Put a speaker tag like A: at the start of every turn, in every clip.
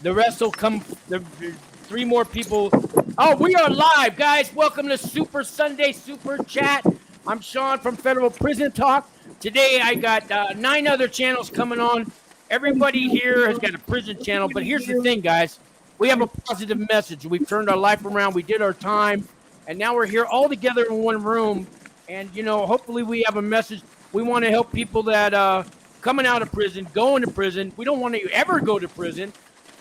A: The rest will come. The 3 more people. Oh, we are live, guys. Welcome to Super Sunday Super Chat. I'm Sean from Federal Prison Talk. Today I got 9 other channels coming on. Everybody here has got a prison channel, but here's the thing, guys. We have a positive message. We've turned our life around. We did our time, and now we're here all together in one room. And, you know, hopefully we have a message. We want to help people that coming out of prison, going to prison. We don't want you to ever go to prison.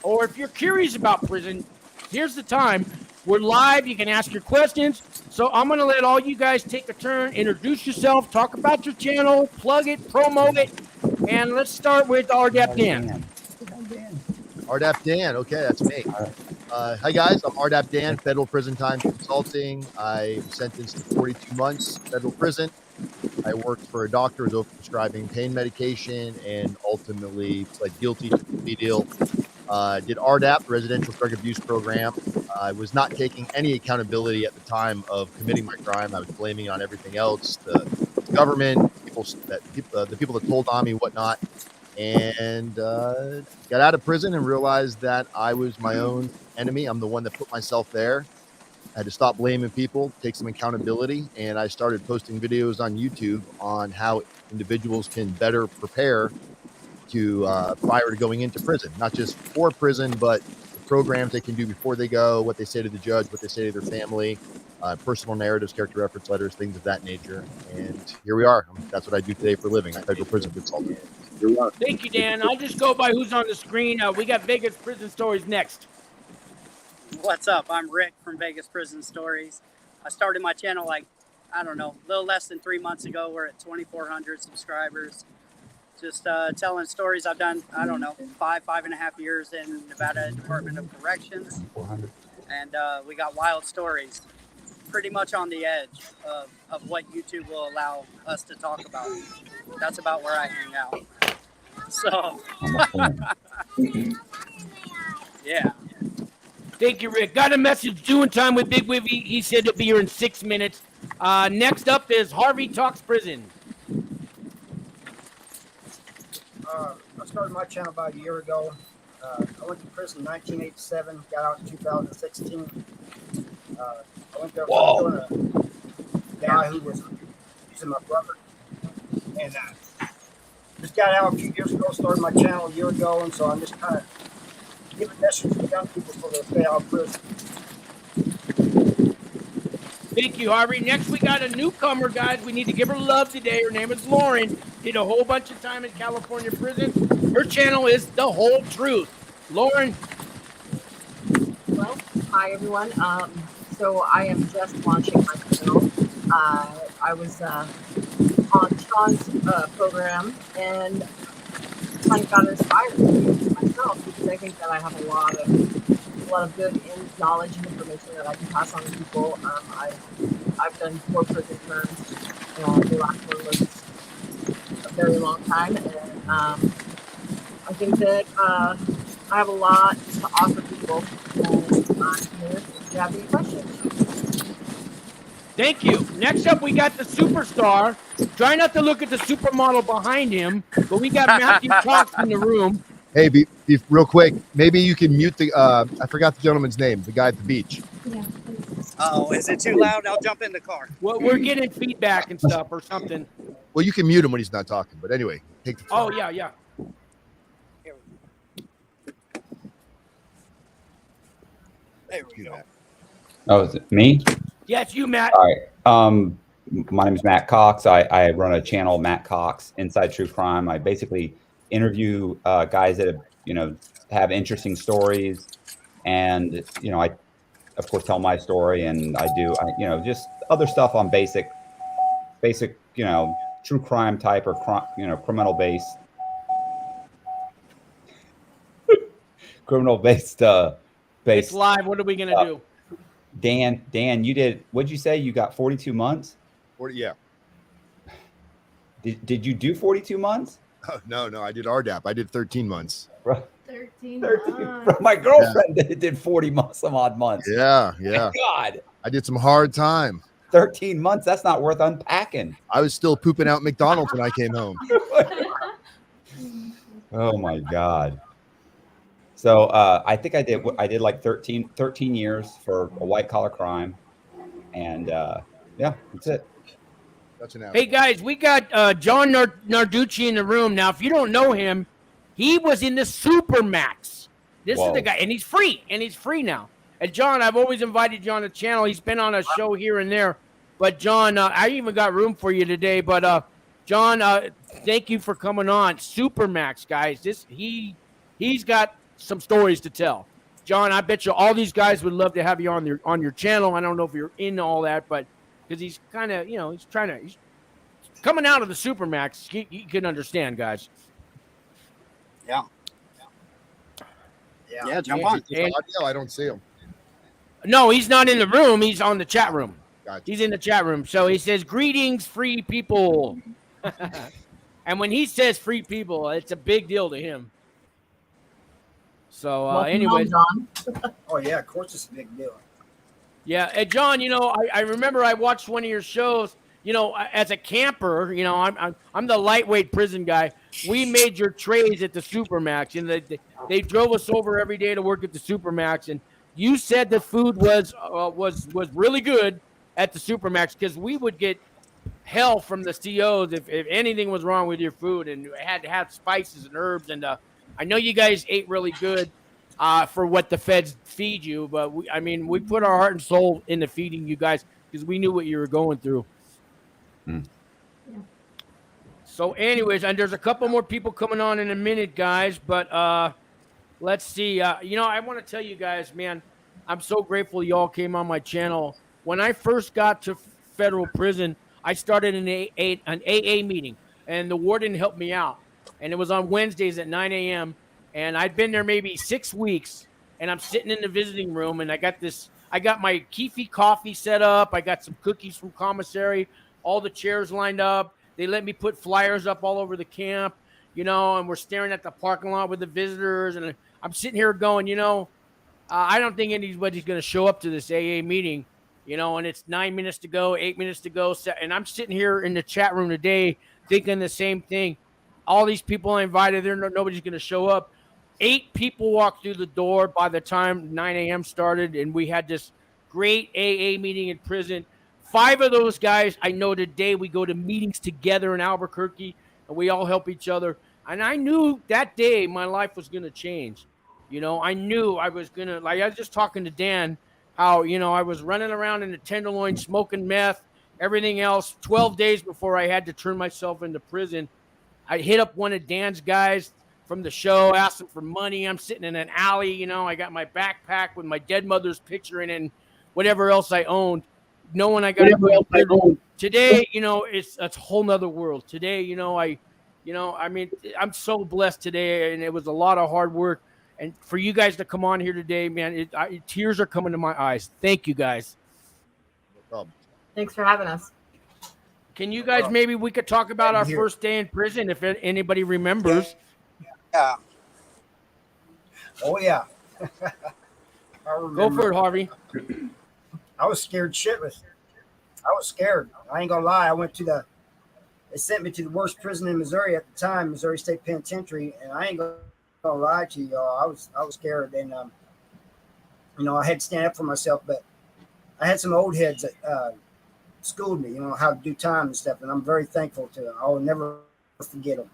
A: Or if you're curious about prison, here's the time. We're live. You can ask your questions. So I'm going to let all you guys take a turn, introduce yourself, talk about your channel, plug it, promote it. And let's start with RDAP Dan.
B: RDAP Dan. Okay, that's me. Hi, guys. I'm RDAP Dan, Federal Prison Time Consulting. I'm sentenced to 42 months federal prison. I worked for a doctor who was overprescribing pain medication and ultimately pled guilty to the plea deal. Did RDAP, Residential Drug Abuse Program. I was not taking any accountability at the time of committing my crime. I was blaming on everything else, the government, the people that told on me, whatnot, and got out of prison and realized that I was my own enemy. I'm the one that put myself there. I had to stop blaming people, take some accountability, and I started posting videos on YouTube on how individuals can better prepare to prior to going into prison, not just for prison, but the programs they can do before they go, what they say to the judge, what they say to their family, personal narratives, character reference letters, things of that nature. And here we are. That's what I do today for a living. I'm a federal prison consultant. Here we are.
A: Thank you, Dan. I'll just go by who's on the screen. We got Vegas Prison Stories next.
C: What's up? I'm Rick from Vegas Prison Stories. I started my channel a little less than 3 months ago. We're at 2,400 subscribers. Just telling stories I've done, 5.5 years in Nevada Department of Corrections. And we got wild stories, pretty much on the edge of what YouTube will allow us to talk about. That's about where I hang out. So, yeah.
A: Thank you, Rick. Got a message doing time with Big Wivy. He said he'll be here in 6 minutes. Next up is Harvey Talks Prison.
D: I started my channel about a year ago. I went to prison in 1987, got out in 2016. I went there for a guy who was using my brother. And just got out a few years ago, started my channel a year ago, and so I'm just kind of giving messages to young people for their stay out of prison.
A: Thank you, Harvey. Next, we got a newcomer, guys. We need to give her love today. Her name is Lauren. Did a whole bunch of time in California prison. Her channel is The Whole Truth. Lauren.
E: Well, hi, everyone. So I am just launching my channel. I was on Sean's program and kind of got inspired to do it myself because I think that I have a lot of good knowledge and information that I can pass on to people. I've done 4 prison terms. The last one was a very long time, and I think that I have a lot to offer people. And I'm here if you have any questions.
A: Thank you. Next up, we got the superstar. Try not to look at the supermodel behind him, but we got Matthew Cox in the room.
B: Hey, be real quick. Maybe you can mute the. I forgot the gentleman's name. The guy at the beach.
E: Yeah.
C: Oh, is it too loud? I'll jump in the car.
A: Well, we're getting feedback and stuff or something.
B: Well, you can mute him when he's not talking. But anyway, take the.
A: Oh, yeah.
C: Here There we go.
F: Oh, is it me?
A: Yeah, it's you, Matt.
F: All right. My name is Matt Cox. I run a channel, Matt Cox, Inside True Crime. I basically interview guys that have interesting stories, and I, of course, tell my story, and I do just other stuff on basic true crime type or criminal based
A: It's live. What are we gonna do?
F: Dan, you did. What'd you say? You got 42 months?
B: 40, yeah.
F: Did you do 42 months?
B: Oh, no, I did RDAP. I did 13 months.
E: 13
F: months. My girlfriend did 40 months, some odd months.
B: Yeah.
F: My God.
B: I did some hard time.
F: 13 months. That's not worth unpacking.
B: I was still pooping out McDonald's when I came home.
F: Oh my God. So I think I did like 13 years for a white collar crime, and yeah, that's it.
B: That's an
A: Hey
B: asshole.
A: guys, we got John Narducci in the room now. If you don't know him, he was in the Supermax. This is the
F: Whoa.
A: guy, and he's free now. And John, I've always invited you on the channel. He's been on a show here and there, but John, I even got room for you today. But John, thank you for coming on. Supermax, guys. He's got some stories to tell. John, I bet you all these guys would love to have you on your channel. I don't know if you're into all that, but because he's kind of, he's coming out of the Supermax, you can understand, guys.
C: Yeah.
D: Yeah.
C: Yeah, jump on.
B: Just audio, I don't see him.
A: No, he's not in the room. He's on the chat room.
B: Gotcha.
A: He's in the chat room. So he says, "Greetings, free people." And when he says "free people," it's a big deal to him. So,
E: Welcome
A: anyways,
E: home, John.
D: Oh yeah, of course it's a big deal.
A: yeah, and John, I remember I watched one of your shows. As a camper, I'm the lightweight prison guy. We made your trays at the Supermax, and they drove us over every day to work at the Supermax. And you said the food was really good at the Supermax, because we would get hell from the COs if anything was wrong with your food, and it had to have spices and herbs. And I know you guys ate really good for what the feds feed you, but we put our heart and soul into feeding you guys because we knew what you were going through. So anyways, and there's a couple more people coming on in a minute, guys, but let's see. I want to tell you guys, man, I'm so grateful y'all came on my channel. When I first got to federal prison, I started an AA meeting, and the warden helped me out, and it was on Wednesdays at 9 a.m. and I'd been there maybe 6 weeks, and I'm sitting in the visiting room, and I got my Keefe coffee set up. I got some cookies from commissary, all the chairs lined up. They let me put flyers up all over the camp, and we're staring at the parking lot with the visitors. And I'm sitting here going, I don't think anybody's going to show up to this AA meeting, and it's 9 minutes to go, 8 minutes to go. And I'm sitting here in the chat room today thinking the same thing. All these people I invited, nobody's going to show up. 8 people walked through the door by the time 9 a.m. started, and we had this great AA meeting in prison. 5 of those guys I know today. We go to meetings together in Albuquerque, and we all help each other. And I knew that day my life was going to change. I knew I was going to, like I was just talking to Dan, how, I was running around in the Tenderloin, smoking meth, everything else, 12 days before I had to turn myself into prison. I hit up one of Dan's guys from the show, asked him for money. I'm sitting in an alley, I got my backpack with my dead mother's picture in it and whatever else I owned. Knowing I got today, it's a whole nother world. Today, I'm so blessed today, and it was a lot of hard work. And for you guys to come on here today, man, tears are coming to my eyes. Thank you, guys.
B: No problem.
E: Thanks for having us.
A: Can you guys, maybe we could talk about our first day in prison, if anybody remembers?
C: Yeah.
D: Oh yeah.
A: Go for it, Harvey.
D: I was scared shitless. I was scared. I ain't gonna lie. They sent me to the worst prison in Missouri at the time, Missouri State Penitentiary, and I ain't gonna lie to y'all. I was scared, and I had to stand up for myself. But I had some old heads that schooled me, how to do time and stuff, and I'm very thankful to them. I will never forget them.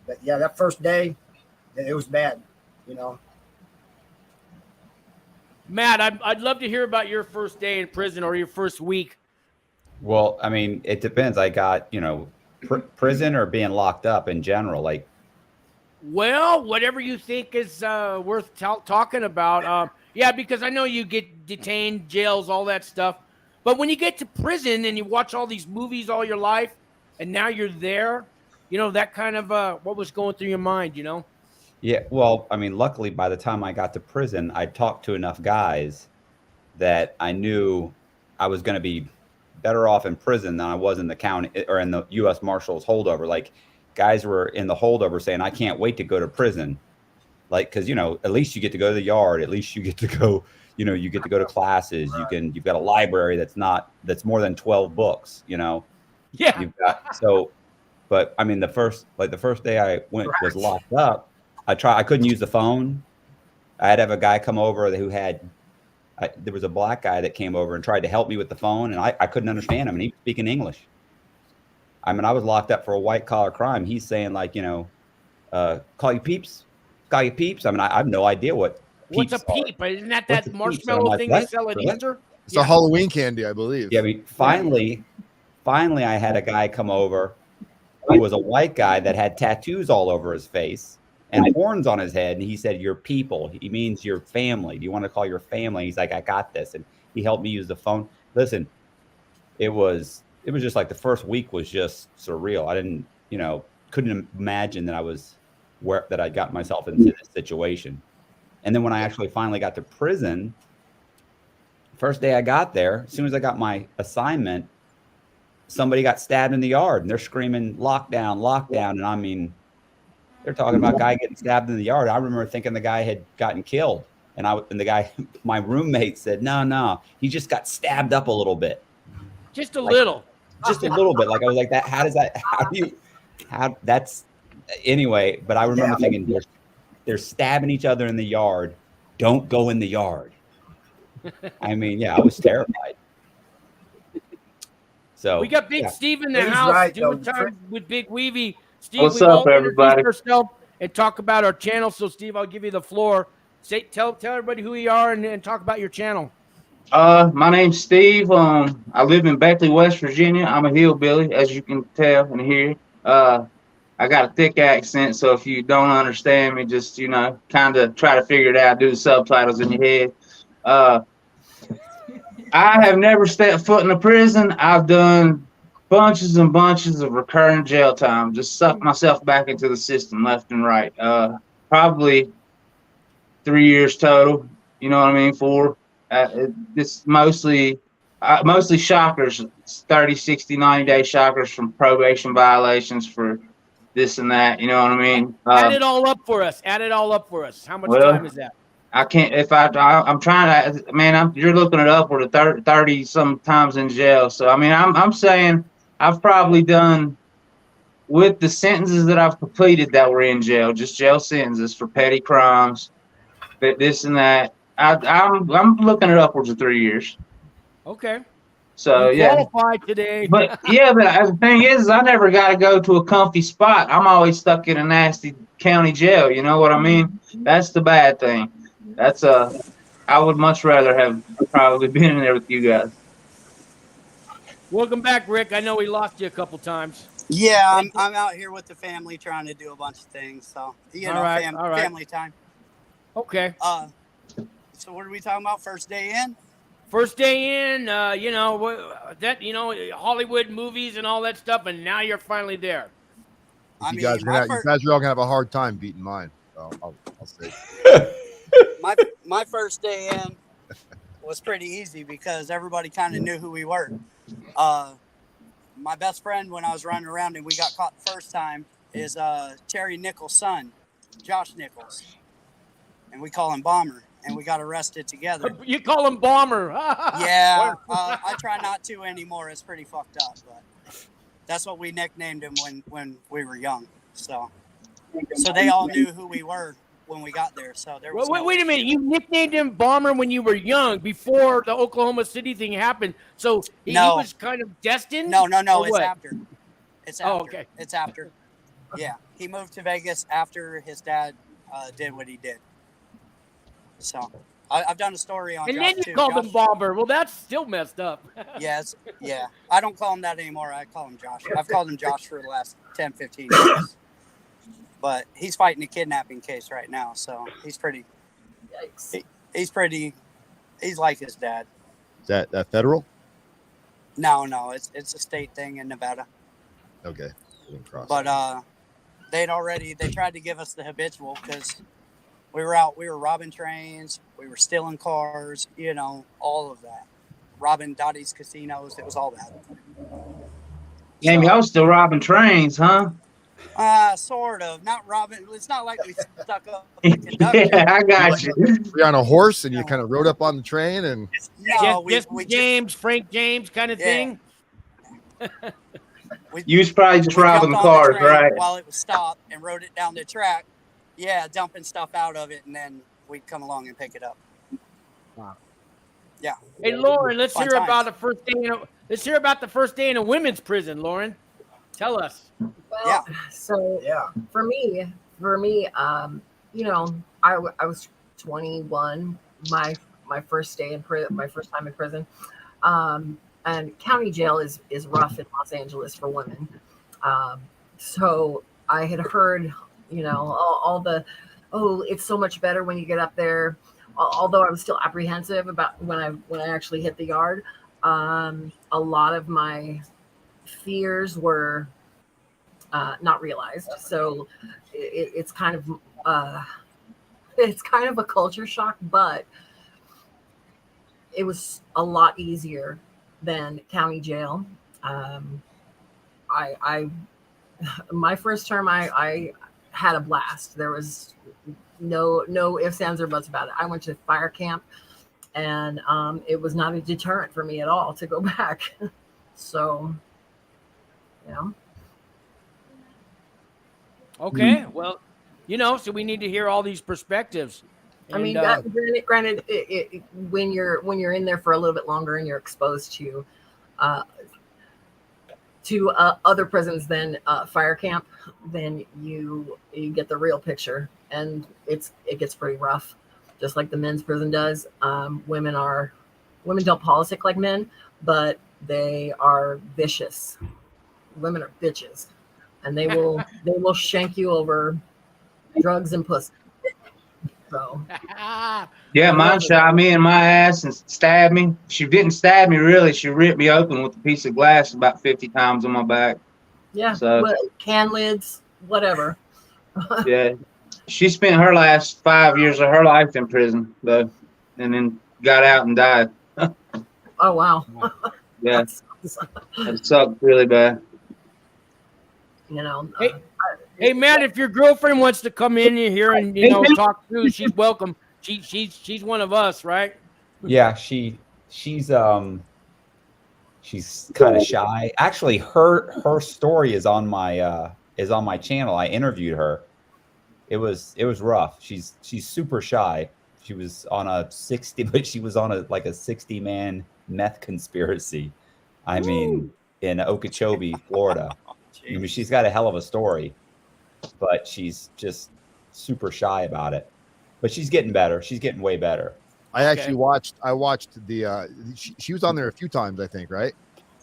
D: But yeah, that first day, it was bad.
A: Matt, I'd love to hear about your first day in prison or your first week.
F: Well, it depends. I got, prison or being locked up in general. Like,
A: well, whatever you think is worth talking about. Yeah, because I know you get detained, jails, all that stuff. But when you get to prison and you watch all these movies all your life, and now you're there, that kind of what was going through your mind,
F: Yeah, well, luckily by the time I got to prison, I talked to enough guys that I knew I was going to be better off in prison than I was in the county or in the U.S. Marshals holdover. Like, guys were in the holdover saying, "I can't wait to go to prison." Like, because at least you get to go to the yard, at least you get to go, you get to go to classes. You've got a library that's more than 12 books.
A: Yeah.
F: You've got but the first day I was locked up. I couldn't use the phone. I had to have a guy come over who had. There was a black guy that came over and tried to help me with the phone, and I couldn't understand him, and he was speaking English. I mean, I was locked up for a white collar crime. He's saying like, call you peeps, call you peeps. I mean, I have no idea what
A: What's a
F: peeps are.
A: peep? Isn't that
F: What's a
A: that
F: peep?
A: marshmallow
F: And I'm like,
A: thing they
F: what?
A: sell at
F: What?
A: Easter?
B: It's a Halloween candy, I believe.
F: Yeah, I mean, finally, I had a guy come over who was a white guy that had tattoos all over his face and horns on his head. And he said, "Your people." He means your family. Do you want to call your family? He's like, "I got this." And he helped me use the phone. Listen, it was just like the first week was just surreal. I didn't, couldn't imagine that that I got myself into this situation. And then when I actually finally got to prison, first day I got there, as soon as I got my assignment, somebody got stabbed in the yard and they're screaming lockdown, lockdown. And I mean, they're talking about a guy getting stabbed in the yard. I remember thinking the guy had gotten killed. And the guy, my roommate said, no, he just got stabbed up a little bit.
A: Just a little.
F: Just a little bit. Like I was like that. Anyway, but I remember thinking they're stabbing each other in the yard. Don't go in the yard. I mean, yeah, I was terrified. So
A: we got Big Steve in the
D: He's
A: house
D: right,
A: doing
D: though.
A: time with Big Weavy. Steve,
G: What's
A: we
G: up,
A: won't
G: everybody?
A: introduce ourselves and talk about our channel. So, Steve, I'll give you the floor. Tell everybody who you are and talk about your channel.
G: My name's Steve. I live in Beckley, West Virginia. I'm a hillbilly, as you can tell and hear. I got a thick accent, so if you don't understand me, just kind of try to figure it out. Do the subtitles in your head. I have never stepped foot in a prison. I've done bunches and bunches of recurring jail time. Just sucked myself back into the system left and right. Probably 3 years total. You know what I mean? 4. It's mostly shockers, 30, 60, 90-day shockers from probation violations for this and that. You know what I mean?
A: Add it all up for us. How much time is that?
G: I can't. I'm trying to. Man, you're looking at upward of 30 some times in jail. So I mean, I'm saying I've probably done, with the sentences that I've completed that were in jail, just jail sentences for petty crimes, this and that. I'm looking at upwards of 3 years.
A: Okay.
G: So
A: you qualified today.
G: But the thing is, I never got to go to a comfy spot. I'm always stuck in a nasty county jail. You know what I mean? That's the bad thing. I would much rather have probably been in there with you guys.
A: Welcome back, Rick. I know we lost you a couple times.
C: Yeah, I'm out here with the family trying to do a bunch of things. So
A: all right.
C: Family time.
A: Okay.
C: So what are we talking about? First day in?
A: First day in, Hollywood movies and all that stuff, and now you're finally there.
B: You guys are all gonna have a hard time beating mine. So I'll say.
C: My first day in was pretty easy because everybody kind of knew who we were. My best friend, when I was running around and we got caught the first time, is Terry Nichols' son, Josh Nichols, and we call him Bomber. And we got arrested together.
A: You call him Bomber?
C: Yeah, I try not to anymore. It's pretty fucked up, but that's what we nicknamed him when we were young. So they all knew who we were when we got there. So there was.
A: Wait a minute! You nicknamed him Bomber when you were young, before the Oklahoma City thing happened. So he was kind of destined.
C: No. It's after. It's after.
A: Oh, okay.
C: It's after. Yeah, he moved to Vegas after his dad did what he did. So I've done a story on.
A: And
C: Josh
A: then you
C: too.
A: called him Bomber. Well, that's still messed up.
C: Yes. Yeah. I don't call him that anymore. I call him Josh. I've called him Josh for the last 10, 15 years. But he's fighting a kidnapping case right now, so he's pretty.
E: Yikes.
C: He's like his dad.
B: Is that federal?
C: No, it's a state thing in Nevada.
B: Okay.
C: But they tried to give us the habitual because we were robbing trains, we were stealing cars, all of that. Robbing Dottie's casinos, it was all that.
G: Jamie, I was still robbing trains, huh?
C: Sort of. Not robbing. It's not like we stuck up the conductor.
G: Yeah, I got you.
B: You're on a horse and you kind of rode up on the train and.
C: No,
A: Frank James kind of thing.
G: You was probably just robbing the cars, right?
C: While it was stopped and rode it down the track Yeah, dumping stuff out of it, and then we'd come along and pick it up.
A: Wow.
C: Yeah.
A: Hey, Lauren, let's
C: Fun
A: hear
C: times.
A: about the first day. Let's hear about the first day in a women's prison. Lauren, tell us.
E: Well,
C: Yeah.
E: so
D: Yeah.
E: for me, you know, I was 21, my first day in prison, my first time in prison. And county jail is rough in Los Angeles for women. So I had heard, all the, oh, it's so much better when you get up there. Although I was still apprehensive about when I actually hit the yard. A lot of my fears were not realized. So it's kind of a culture shock, but it was a lot easier than county jail. I my first term, I had a blast. There was no ifs, ands, or buts about it. I went to fire camp, and it was not a deterrent for me at all to go back. So, yeah.
A: Okay, well, so we need to hear all these perspectives.
E: I mean,
A: And,
E: granted, when you're in there for a little bit longer and you're exposed to other prisons than fire camp, then you get the real picture, and it gets pretty rough, just like the men's prison does. Women don't politic like men, but they are vicious. Women are bitches, and they will shank you over drugs and pussy. So
G: Yeah, mine shot me in my ass and stabbed me. She didn't stab me really. She ripped me open with a piece of glass about 50 times on my back.
E: yeah,
G: So
E: can lids, whatever.
G: yeah, she spent her last 5 years of her life in prison, though, and then got out and died.
E: Oh wow.
G: Yeah, it sucked really bad.
A: hey, Matt, if your girlfriend wants to come in here and talk through, she's welcome. She's one of us, right?
F: Yeah, she's kind of shy. Actually, her story is on my channel. I interviewed her. It was rough. She's super shy. She was on a 60, but she was on a 60-man meth conspiracy. I mean, in Okeechobee, Florida. I mean, she's got a hell of a story, but she's just super shy about it. But she's getting better. She's getting way better.
B: I actually watched the she was on there a few times, I think, right?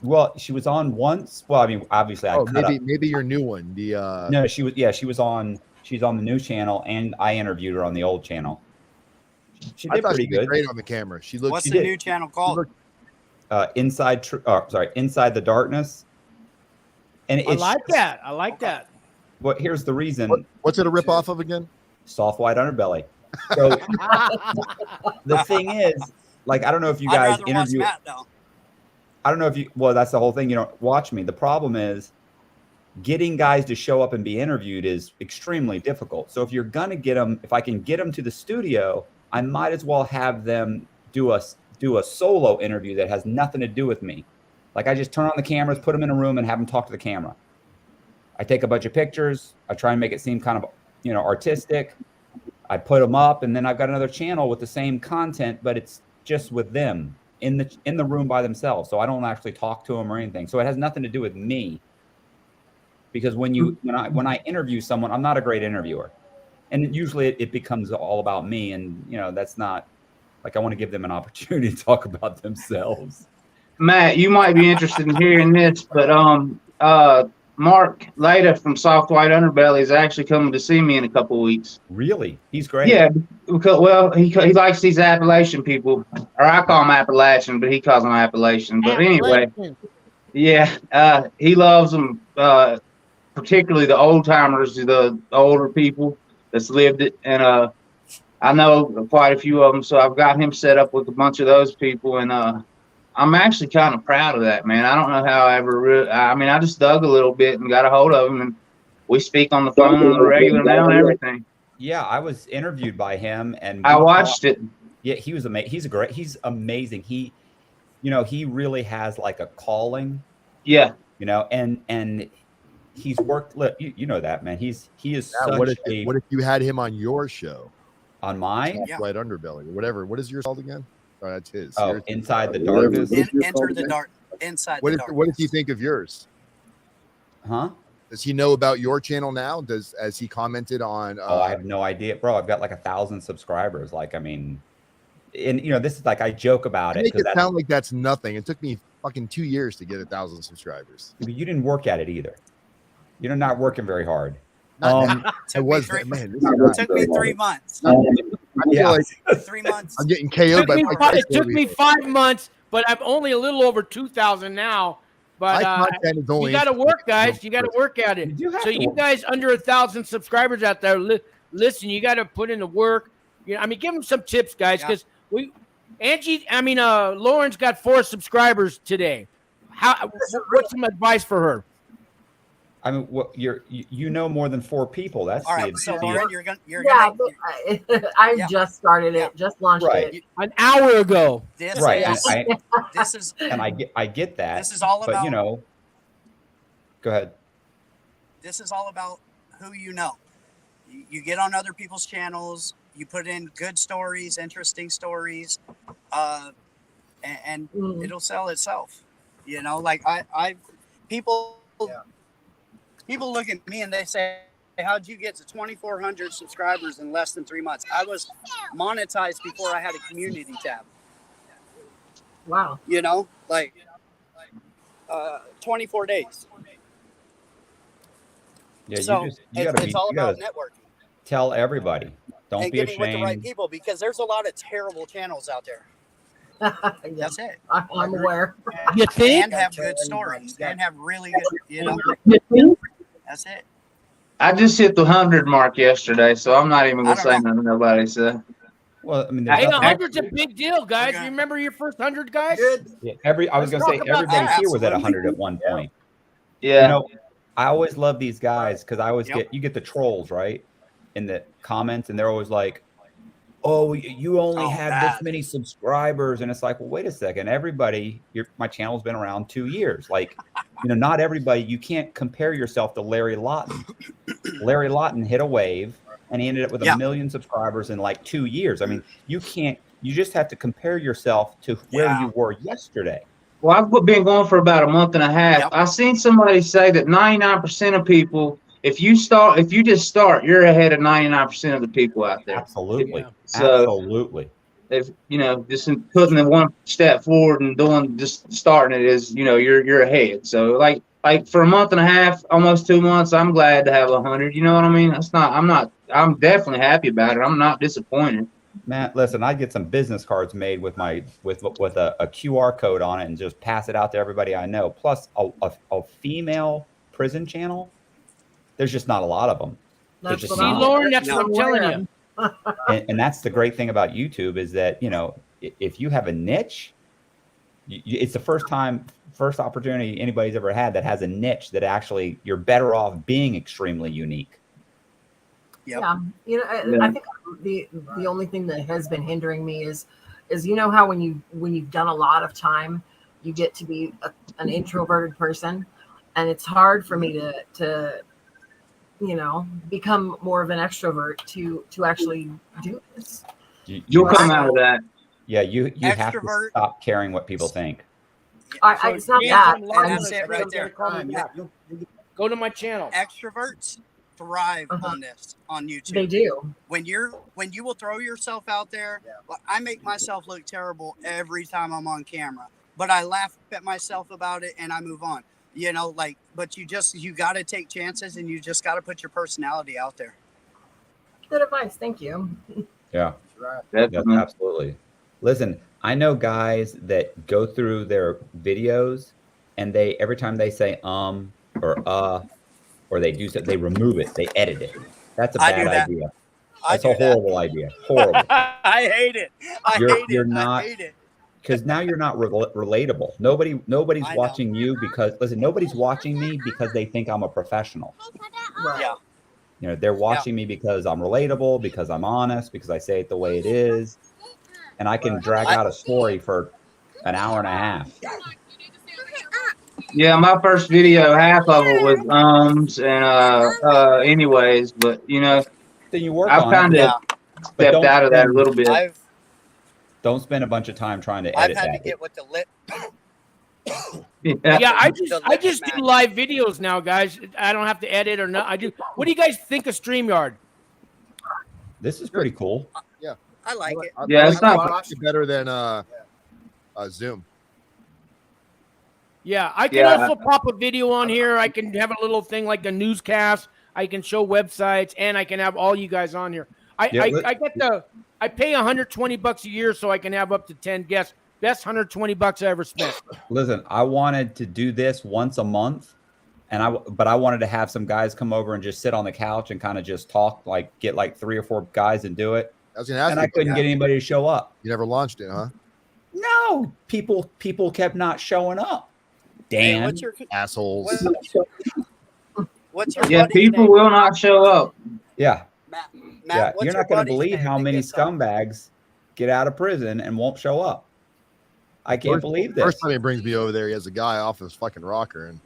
F: Well, she was on once. Well, I mean, obviously
B: maybe your new one.
F: No, she's on the new channel, and I interviewed her on the old channel. She did pretty good.
B: Great on the camera. She looked.
C: What's the new channel called?
F: Inside the Darkness. And
A: I like that.
F: Well, here's the reason.
B: What's it a rip off of again?
F: Soft white underbelly. So the thing is, I don't know if you guys interview.
C: Matt, though.
F: I don't know if you. Well, that's the whole thing. Watch me. The problem is getting guys to show up and be interviewed is extremely difficult. So if you're gonna get them, if I can get them to the studio, I might as well have them do a solo interview that has nothing to do with me. I just turn on the cameras, put them in a room, and have them talk to the camera. I take a bunch of pictures. I try and make it seem kind of, artistic. I put them up, and then I've got another channel with the same content, but it's just with them in the room by themselves. So I don't actually talk to them or anything. So it has nothing to do with me. Because when I interview someone, I'm not a great interviewer, and usually it becomes all about me, and that's not I want to give them an opportunity to talk about themselves.
G: Matt, you might be interested in hearing this, but Mark Leda from Soft White Underbelly is actually coming to see me in a couple of weeks.
F: Really? He's great.
G: Yeah, because he likes these Appalachian people, or I call them Appalachian, but he calls them Appalachian. But anyway, yeah, he loves them, particularly the old timers, the older people that's lived it, and I know quite a few of them, so I've got him set up with a bunch of those people, and I'm actually kind of proud of that, man. I don't know how I ever I just dug a little bit and got a hold of him, and we speak on the phone on the regular now and everything.
F: Yeah, I was interviewed by him, and
G: I watched it.
F: Yeah, he was amazing. He's amazing. He, he really has a calling.
G: Yeah.
F: And he's worked. Look, you know that, man. He is
B: Yeah,
F: such
B: what if
F: a
B: you had him on your show?
F: on mine.
C: Yeah.
B: Right underbelly or whatever. What is yours called again? Oh, that's his.
F: Oh,
B: Yours-
F: Inside the Darkness.
C: Enter the dark. Inside the dark.
B: What does he think of yours?
F: Huh?
B: Does he know about your channel now? Has he commented on?
F: Oh, I have no idea, bro. I've got like 1,000 subscribers. Like, I mean, and this is like I joke about it
B: make
F: because
B: it sound like that's nothing. It took me fucking 2 years to get 1,000 subscribers.
F: you didn't work at it either. You're not working very hard.
B: I was
C: three-
B: man.
C: It took me 3 months.
B: I feel like
C: 3 months.
B: I'm getting KO'd by Mike
A: It took
B: Tyson
A: me
B: over
A: 5 months, but I'm only a little over 2,000 now. But
B: My content is only
A: you got to work, guys.
B: interesting.
A: You got to work at it.
F: You do have
A: So
F: to
A: you
F: work.
A: guys under 1,000 subscribers out there, listen. You got to put in the work. You know, I mean, give them some tips, guys, because Lauren's got 4 subscribers today. What's some advice for her?
F: I mean, what you know more than 4 people. That's
C: All right,
F: the,
C: so
F: the-
C: Lauren, you're gonna
E: but I
C: Yeah.
E: just started it, just launched
F: Right.
E: it.
A: An hour ago.
C: this
F: right.
C: is this is
F: And I get that.
C: this is all
F: but
C: about
F: go ahead.
C: this is all about who you know. You get on other people's channels, you put in good stories, interesting stories, and
E: Mm.
C: it'll sell itself. You know, like people look at me and they say, hey, how'd you get to 2,400 subscribers in less than 3 months? I was monetized before I had a community tab.
E: Wow.
C: You know, like 24 days.
F: Yeah,
C: So
F: you gotta
C: it's all
F: you gotta
C: about networking
F: tell everybody. Don't
C: and
F: be
C: getting with the right
F: ashamed.
C: people, because there's a lot of terrible channels out there.
E: Yeah,
C: That's it.
E: I'm aware.
A: You think?
C: And have good stories and have really good, you know, that's it.
G: I just hit the 100 mark yesterday, so I'm not even
C: I
G: gonna
C: don't
G: say
C: know.
G: nothing to nobody. So
F: Well, I mean,
G: Hey,
F: there's
A: Hey,
F: nothing-
A: 100's a big deal, guys.
C: Okay.
A: Remember your first 100, guys?
F: yeah, I was
A: Let's
F: gonna say
A: talk about
F: everybody
C: that.
F: here was at
C: Absolutely.
F: 100 at one point.
G: yeah,
F: You know, I always love these guys because I always
C: Yep.
F: get the trolls right in the comments, and they're always like, "Oh, you only
C: Oh,
F: have
C: bad.
F: this many subscribers," and it's like, well, wait a second, everybody, my channel's been around 2 years. Like, not everybody. You can't compare yourself to Larry Lawton. Larry Lawton hit a wave, and he ended up with
C: Yeah.
F: 1 million subscribers in like 2 years. I mean, you can't. You just have to compare yourself to where
C: Yeah.
F: you were yesterday.
G: well, I've been going for about a month and a half.
C: Yep.
G: I seen somebody say that 99% of people, if you just start, you're ahead of 99% of the people out there.
F: Absolutely,
A: Yeah.
G: So
F: absolutely.
G: if just in putting the one step forward and just starting it is, you're ahead. So like for a month and a half, almost 2 months, I'm glad to have 100. You know what I mean? I'm definitely happy about it. I'm not disappointed.
F: Matt, listen, I get some business cards made with a QR code on it and just pass it out to everybody I know. Plus a female prison channel. There's just not a lot of them.
E: That's
F: just
E: what
A: See,
F: not.
A: Lauren, that's
C: No.
A: what I'm telling you.
F: And that's the great thing about YouTube is that, if you have a niche, it's the first opportunity anybody's ever had that has a niche that actually you're better off being extremely unique.
C: Yep.
E: Yeah, I think the only thing that has been hindering me is how when you've done a lot of time, you get to be an introverted person, and it's hard for me to become more of an extrovert to actually do this.
G: You'll come out of that.
F: Yeah, you have to
C: Extrovert.
F: stop caring what people think.
E: It's not
A: Dan
E: that.
A: from London
C: That's
A: is
C: it right there.
A: call me back. Go to my channel.
C: Extroverts thrive
E: Uh-huh.
C: on this on YouTube.
E: They do.
C: When you will throw yourself out there, I make myself look terrible every time I'm on camera, but I laugh at myself about it and I move on. But you got to take chances and you just got to put your personality out there.
E: Good advice. Thank you.
F: Yeah. Yeah,
G: Definitely.
F: absolutely. Listen, I know guys that go through their videos and every time they say or they do something, they remove it, they edit it. That's a
C: I do
F: bad
C: that.
F: idea.
C: I
F: That's
C: do
F: a
C: that.
F: horrible idea. Horrible.
C: I hate it.
F: You're not-
C: I hate it.
F: Because now you're not relatable. Nobody's
C: I know.
F: watching you nobody's watching me because they think I'm a professional.
E: Right.
C: Yeah.
F: They're watching me because I'm relatable, because I'm honest, because I say it the way it is. And I can drag out a story for an hour and a half.
G: Yeah, my first video, half of it was and anyways, but you know,
F: Then you work
G: I've
F: on it.
G: kind of
C: Yeah,
F: But
G: stepped
F: don't
G: out of that a
F: spend,
G: little bit.
F: don't spend a bunch of time trying to
C: I've
F: edit
C: had
F: that.
C: to get with the lip.
G: Yeah.
A: Yeah, I
C: The
A: just
C: lips
A: do
C: match.
A: live videos now, guys. I don't have to edit or not. I do. What do you guys think of StreamYard?
F: This is pretty cool.
C: I like it.
G: Yeah, it's not-
B: I like it better than Zoom.
A: Yeah, I can
G: Yeah.
A: also pop a video on here. I can have a little thing like a newscast. I can show websites, and I can have all you guys on here. I pay $120 a year so I can have up to 10 guests. Best $120 I ever spent.
F: Listen, I wanted to do this once a month, but I wanted to have some guys come over and just sit on the couch and kind of just talk, like get like 3 or 4 guys and do it.
B: I was going to ask
F: And
B: you,
F: I couldn't get anybody to show up.
B: you never launched it, huh?
F: No, people kept not showing up.
C: Hey,
F: Dan,
C: what's your
B: Assholes.
G: Yeah,
C: buddy's
G: people
C: name?
G: will not show up.
F: yeah,
C: Matt,
F: yeah.
C: what's
F: You're
C: your
F: not going to
C: buddy's
F: believe
C: name
F: how
C: that
F: many
C: gets up?
F: scumbags get out of prison and won't show up. I can't believe this.
B: First time he brings me over there, he has a guy off his fucking rocker, and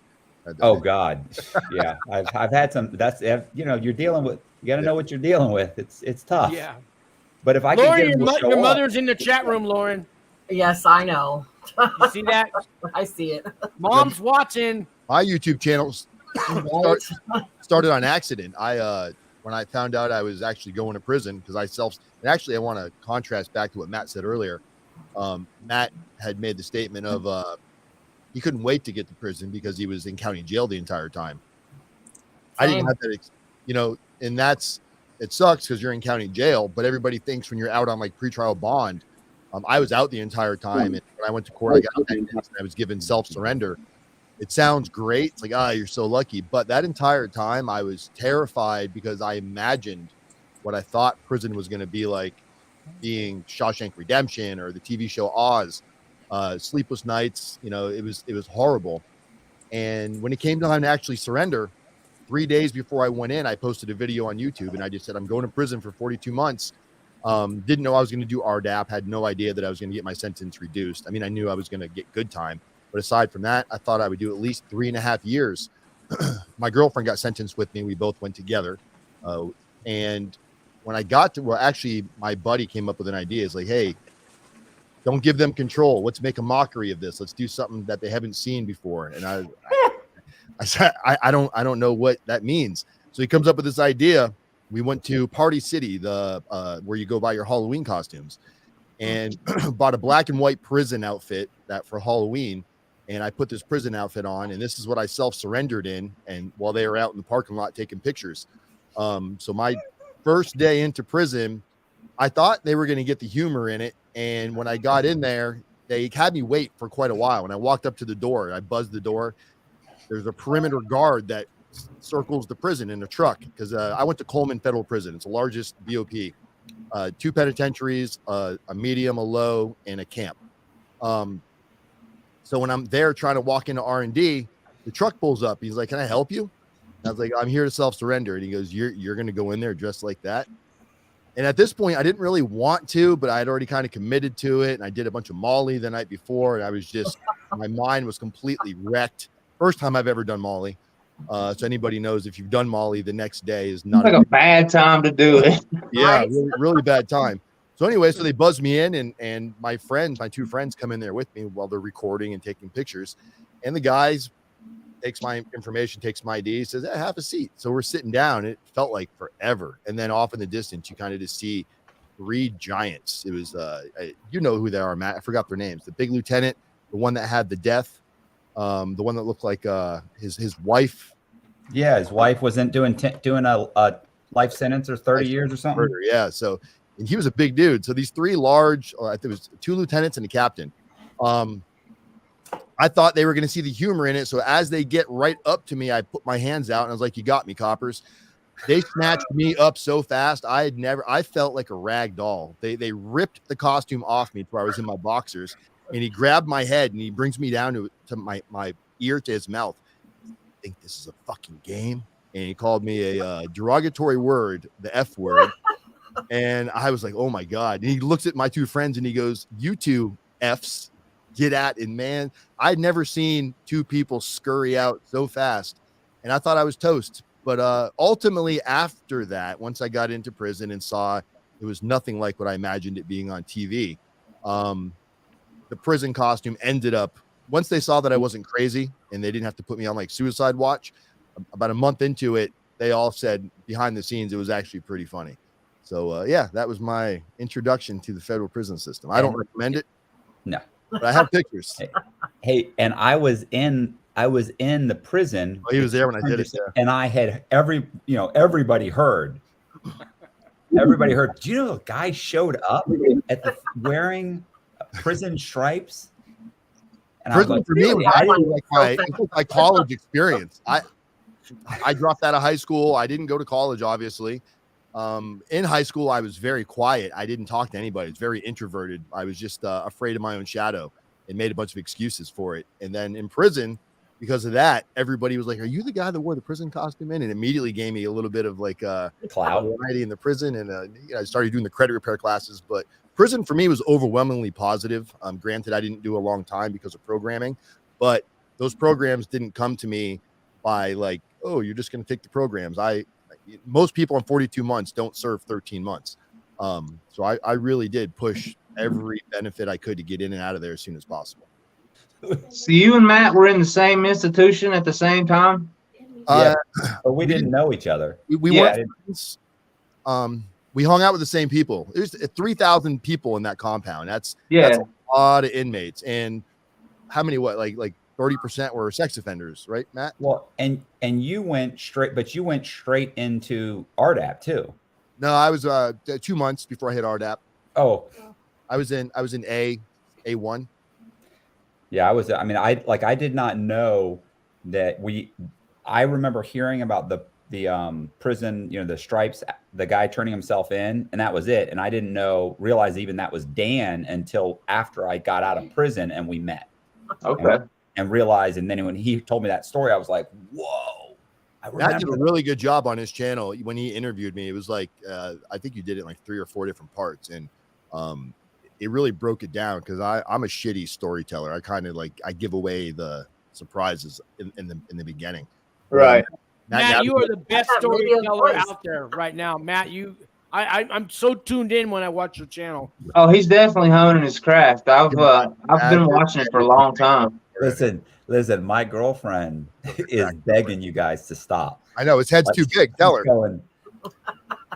F: Oh God, yeah. I've had some. That's you're dealing with. You got to know what you're dealing with. It's tough.
A: Yeah.
F: But if I can
A: Lauren,
F: get them to show
A: your
F: up,
A: mother's in the chat room, Lauren.
E: Yes, I know.
A: You see that?
E: I see it.
A: Mom's watching.
B: my YouTube channel started on accident. When I found out I was actually going to prison because and actually I want to contrast back to what Matt said earlier. Matt had made the statement of he couldn't wait to get to prison because he was in county jail the entire time. I didn't
E: Same.
B: have that, and it sucks because you're in county jail, but everybody thinks when you're out on like pretrial bond. I was out the entire time, and when I went to court, I got sentenced and I was given self-surrender. It sounds great. It's like, you're so lucky. But that entire time I was terrified because I imagined what I thought prison was going to be like, being Shawshank Redemption or the TV show Oz, sleepless nights. It was horrible. And when it came time to actually surrender, 3 days before I went in, I posted a video on YouTube and I just said, I'm going to prison for 42 months. Didn't know I was going to do RDAP, had no idea that I was going to get my sentence reduced. I mean, I knew I was going to get good time. But aside from that, I thought I would do at least 3.5 years. My girlfriend got sentenced with me. We both went together. And when I got to, actually, my buddy came up with an idea. It's like, hey, don't give them control. Let's make a mockery of this. Let's do something that they haven't seen before. And I said, I don't know what that means. So he comes up with this idea. We went to Party City, where you go buy your Halloween costumes, and bought a black and white prison outfit that for Halloween. And I put this prison outfit on, and this is what I self-surrendered in. And while they were out in the parking lot taking pictures. So my first day into prison, I thought they were going to get the humor in it. And when I got in there, they had me wait for quite a while. When I walked up to the door, I buzzed the door. There's a perimeter guard that circles the prison in a truck because I went to Coleman Federal Prison. It's the largest BOP. 2 penitentiaries, a medium, a low, and a camp. So when I'm there trying to walk into R&D, the truck pulls up. He's like, "Can I help you?" And I was like, "I'm here to self-surrender." And he goes, "You're going to go in there dressed like that?" And at this point, I didn't really want to, but I had already kind of committed to it. And I did a bunch of Molly the night before, and I was just, my mind was completely wrecked. First time I've ever done Molly. So anybody knows if you've done Molly, the next day is not
G: It's like a bad time to do it.
B: yeah,
E: Right.
B: really, really bad time. So anyway, so they buzz me in, and my 2 friends come in there with me while they're recording and taking pictures. And the guys takes my information, takes my ID, says, "Hey, have a seat." So we're sitting down. It felt like forever. And then off in the distance, you kind of just see 3 giants. It was, you know who they are, Matt. I forgot their names. The big lieutenant, the one that had the death, the one that looked like his wife.
F: yeah, his wife wasn't doing a life sentence or 30 years or something.
B: Murder, yeah. So, and he was a big dude. So these 3 large, I think it was 2 lieutenants and a captain. I thought they were going to see the humor in it. So as they get right up to me, I put my hands out and I was like, "You got me, coppers." They snatched me up so fast. I felt like a rag doll. They ripped the costume off me to where I was in my boxers, and he grabbed my head and he brings me down to my ear to his mouth. "I think this is a fucking game." And he called me a derogatory word, the F word. And I was like, "Oh my God." And he looks at my 2 friends and he goes, "You 2 Fs." get at. And man, I'd never seen two people scurry out so fast, and I thought I was toast. But ultimately, after that, once I got into prison and saw it was nothing like what I imagined it being on TV, the prison costume ended up, once they saw that I wasn't crazy and they didn't have to put me on like suicide watch, about a month into it, they all said behind the scenes it was actually pretty funny. So yeah, that was my introduction to the federal prison system. I don't recommend it.
F: No,
B: but I have pictures.
F: Hey, and I was in the prison.
B: Oh, he was there when I did it. Yeah.
F: And I had everybody heard. Everybody heard. Do you know a guy showed up at the wearing prison stripes? And
B: prison
F: I was like,
B: for me was like my college experience. I dropped out of high school. I didn't go to college, obviously. In high school, I was very quiet. I didn't talk to anybody. It's very introverted. I was just afraid of my own shadow and made a bunch of excuses for it. And then in prison, because of that, everybody was like, "Are you the guy that wore the prison costume in?" And immediately gave me a little bit of like
F: clout
B: variety in the prison. And I started doing the credit repair classes. But prison for me was overwhelmingly positive. Granted, I didn't do a long time because of programming, but those programs didn't come to me by like, "Oh, you're just going to take the programs." Most people in 42 months don't serve 13 months. So I really did push every benefit I could to get in and out of there as soon as possible.
G: So you and Matt were in the same institution at the same time?
F: Yeah, but we didn't know each other.
B: We weren't friends. We hung out with the same people. There's 3,000 people in that compound. That's a lot of inmates. And how many, like 30% were sex offenders, right, Matt?
F: Well, and you went straight, but you went straight into RDAP too.
B: No, I was 2 months before I hit RDAP.
F: Oh, I
B: was in A1.
F: Yeah, I did not know that I remember hearing about the prison, the stripes, the guy turning himself in, and that was it. And I didn't realize even that was Dan until after I got out of prison and we met.
G: Okay.
F: And realized, and then when he told me that story, I was like, whoa.
B: Matt did a really good job on his channel. When he interviewed me, it was like, I think you did it in like 3 or 4 different parts. And it really broke it down because I'm a shitty storyteller. I kind of I give away the surprises in the beginning.
G: Right.
A: Matt, you are the best storyteller out there right now. Matt, I'm so tuned in when I watch your channel.
G: Oh, he's definitely honing his craft. I've been watching it for a long time.
F: Listen, my girlfriend is begging you guys to stop.
B: I know his head's too big. Tell her.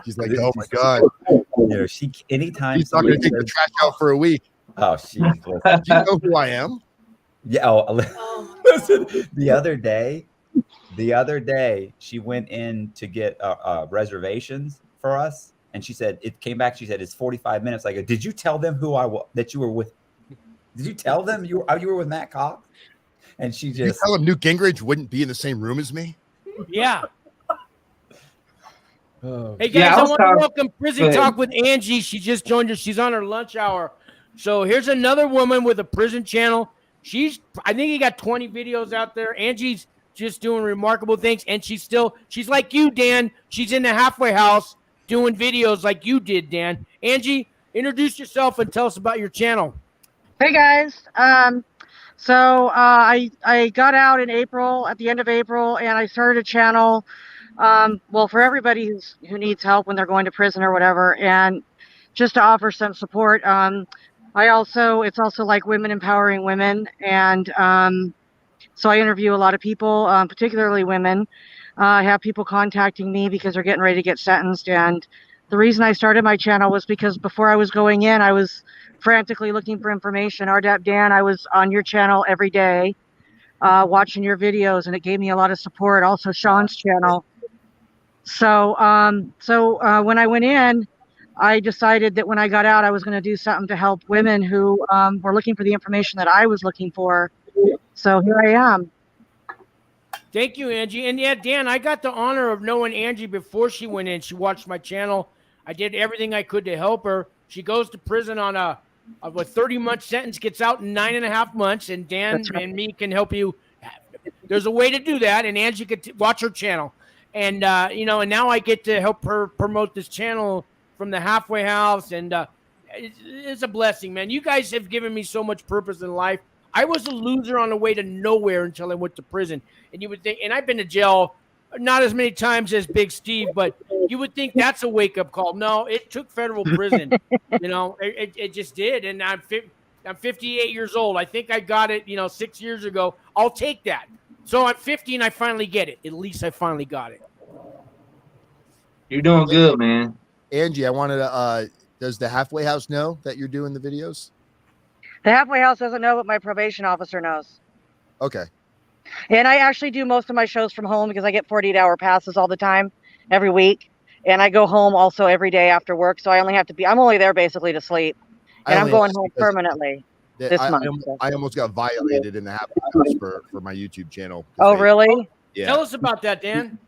B: She's like, "Oh my god!"
F: Anytime
B: she's not going to take the trash out for a week.
F: Oh,
B: do you know who I am?
F: Yeah. Listen. The other day, she went in to get reservations for us, and she said it came back. She said it's 45 minutes. I go, did you tell them that you were with? Did you tell them you were with Matt Cox? And she just
B: you tell him Newt Gingrich wouldn't be in the same room as me.
A: Yeah. Hey guys, I want to welcome Prison Talk with Angie. She just joined us. She's on her lunch hour. So here's another woman with a prison channel. I think he got 20 videos out there. Angie's just doing remarkable things, and she's like you, Dan. She's in the halfway house doing videos like you did, Dan. Angie, introduce yourself and tell us about your channel.
H: Hey guys. I got out in April, at the end of April, and I started a channel. For everybody who needs help when they're going to prison or whatever, and just to offer some support. It's also like women empowering women, and so I interview a lot of people, particularly women. I have people contacting me because they're getting ready to get sentenced, and the reason I started my channel was because before I was going in, I was frantically looking for information. RDAP Dan, I was on your channel every day, watching your videos, and it gave me a lot of support. Also Sean's channel. So when I went in, I decided that when I got out, I was going to do something to help women who were looking for the information that I was looking for. So here I am.
A: Thank you, Angie. And yeah, Dan, I got the honor of knowing Angie before she went in. She watched my channel. I did everything I could to help her. She goes to prison on a 30-month sentence, gets out in 9.5 months, and Dan and me can help you. There's a way to do that, and Angie could watch her channel. And, and now I get to help her promote this channel from the halfway house. And it's a blessing, man. You guys have given me so much purpose in life. I was a loser on the way to nowhere until I went to prison. And you would think, and I've been to jail not as many times as Big Steve, but you would think that's a wake up call. No, it took federal prison. It just did. And I'm 58 years old. I think I got it, 6 years ago. I'll take that. So I'm 50 and I finally get it. At least I finally got it.
G: You're doing good, man.
B: Angie, I wanted to. Does the halfway house know that you're doing the videos?
H: The halfway house doesn't know, but my probation officer knows.
B: Okay.
H: And I actually do most of my shows from home because I get 48-hour passes all the time, every week. And I go home also every day after work. So I only have to I'm only there basically to sleep. And I'm going home permanently this month.
B: I almost got violated in the halfway house for my YouTube channel.
H: Oh, really?
B: Yeah.
A: Tell us about that, Dan.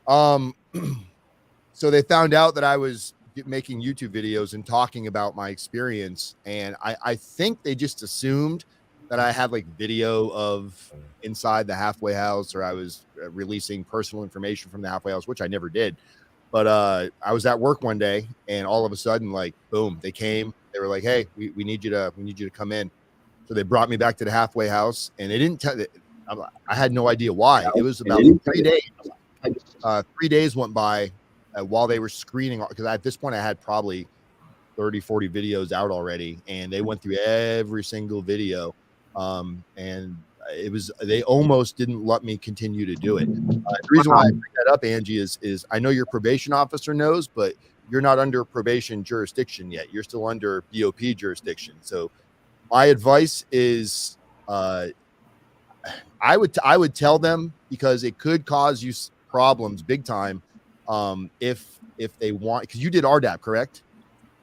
B: So they found out that I was making YouTube videos and talking about my experience. And I think they just assumed that I had like video of inside the halfway house, or I was releasing personal information from the halfway house, which I never did. But I was at work one day and all of a sudden, like, boom, they came. They were like, hey, we need you to come in. So they brought me back to the halfway house, and they didn't tell. I had no idea why. It was about 3 days. 3 days went by while they were screening, because at this point I had probably 30, 40 videos out already, and they went through every single video. And they almost didn't let me continue to do it. The reason why I bring that up, Angie, is I know your probation officer knows, but you're not under probation jurisdiction yet. You're still under BOP jurisdiction. So my advice is, I would tell them, because it could cause you problems big time. If they want, because you did RDAP, correct?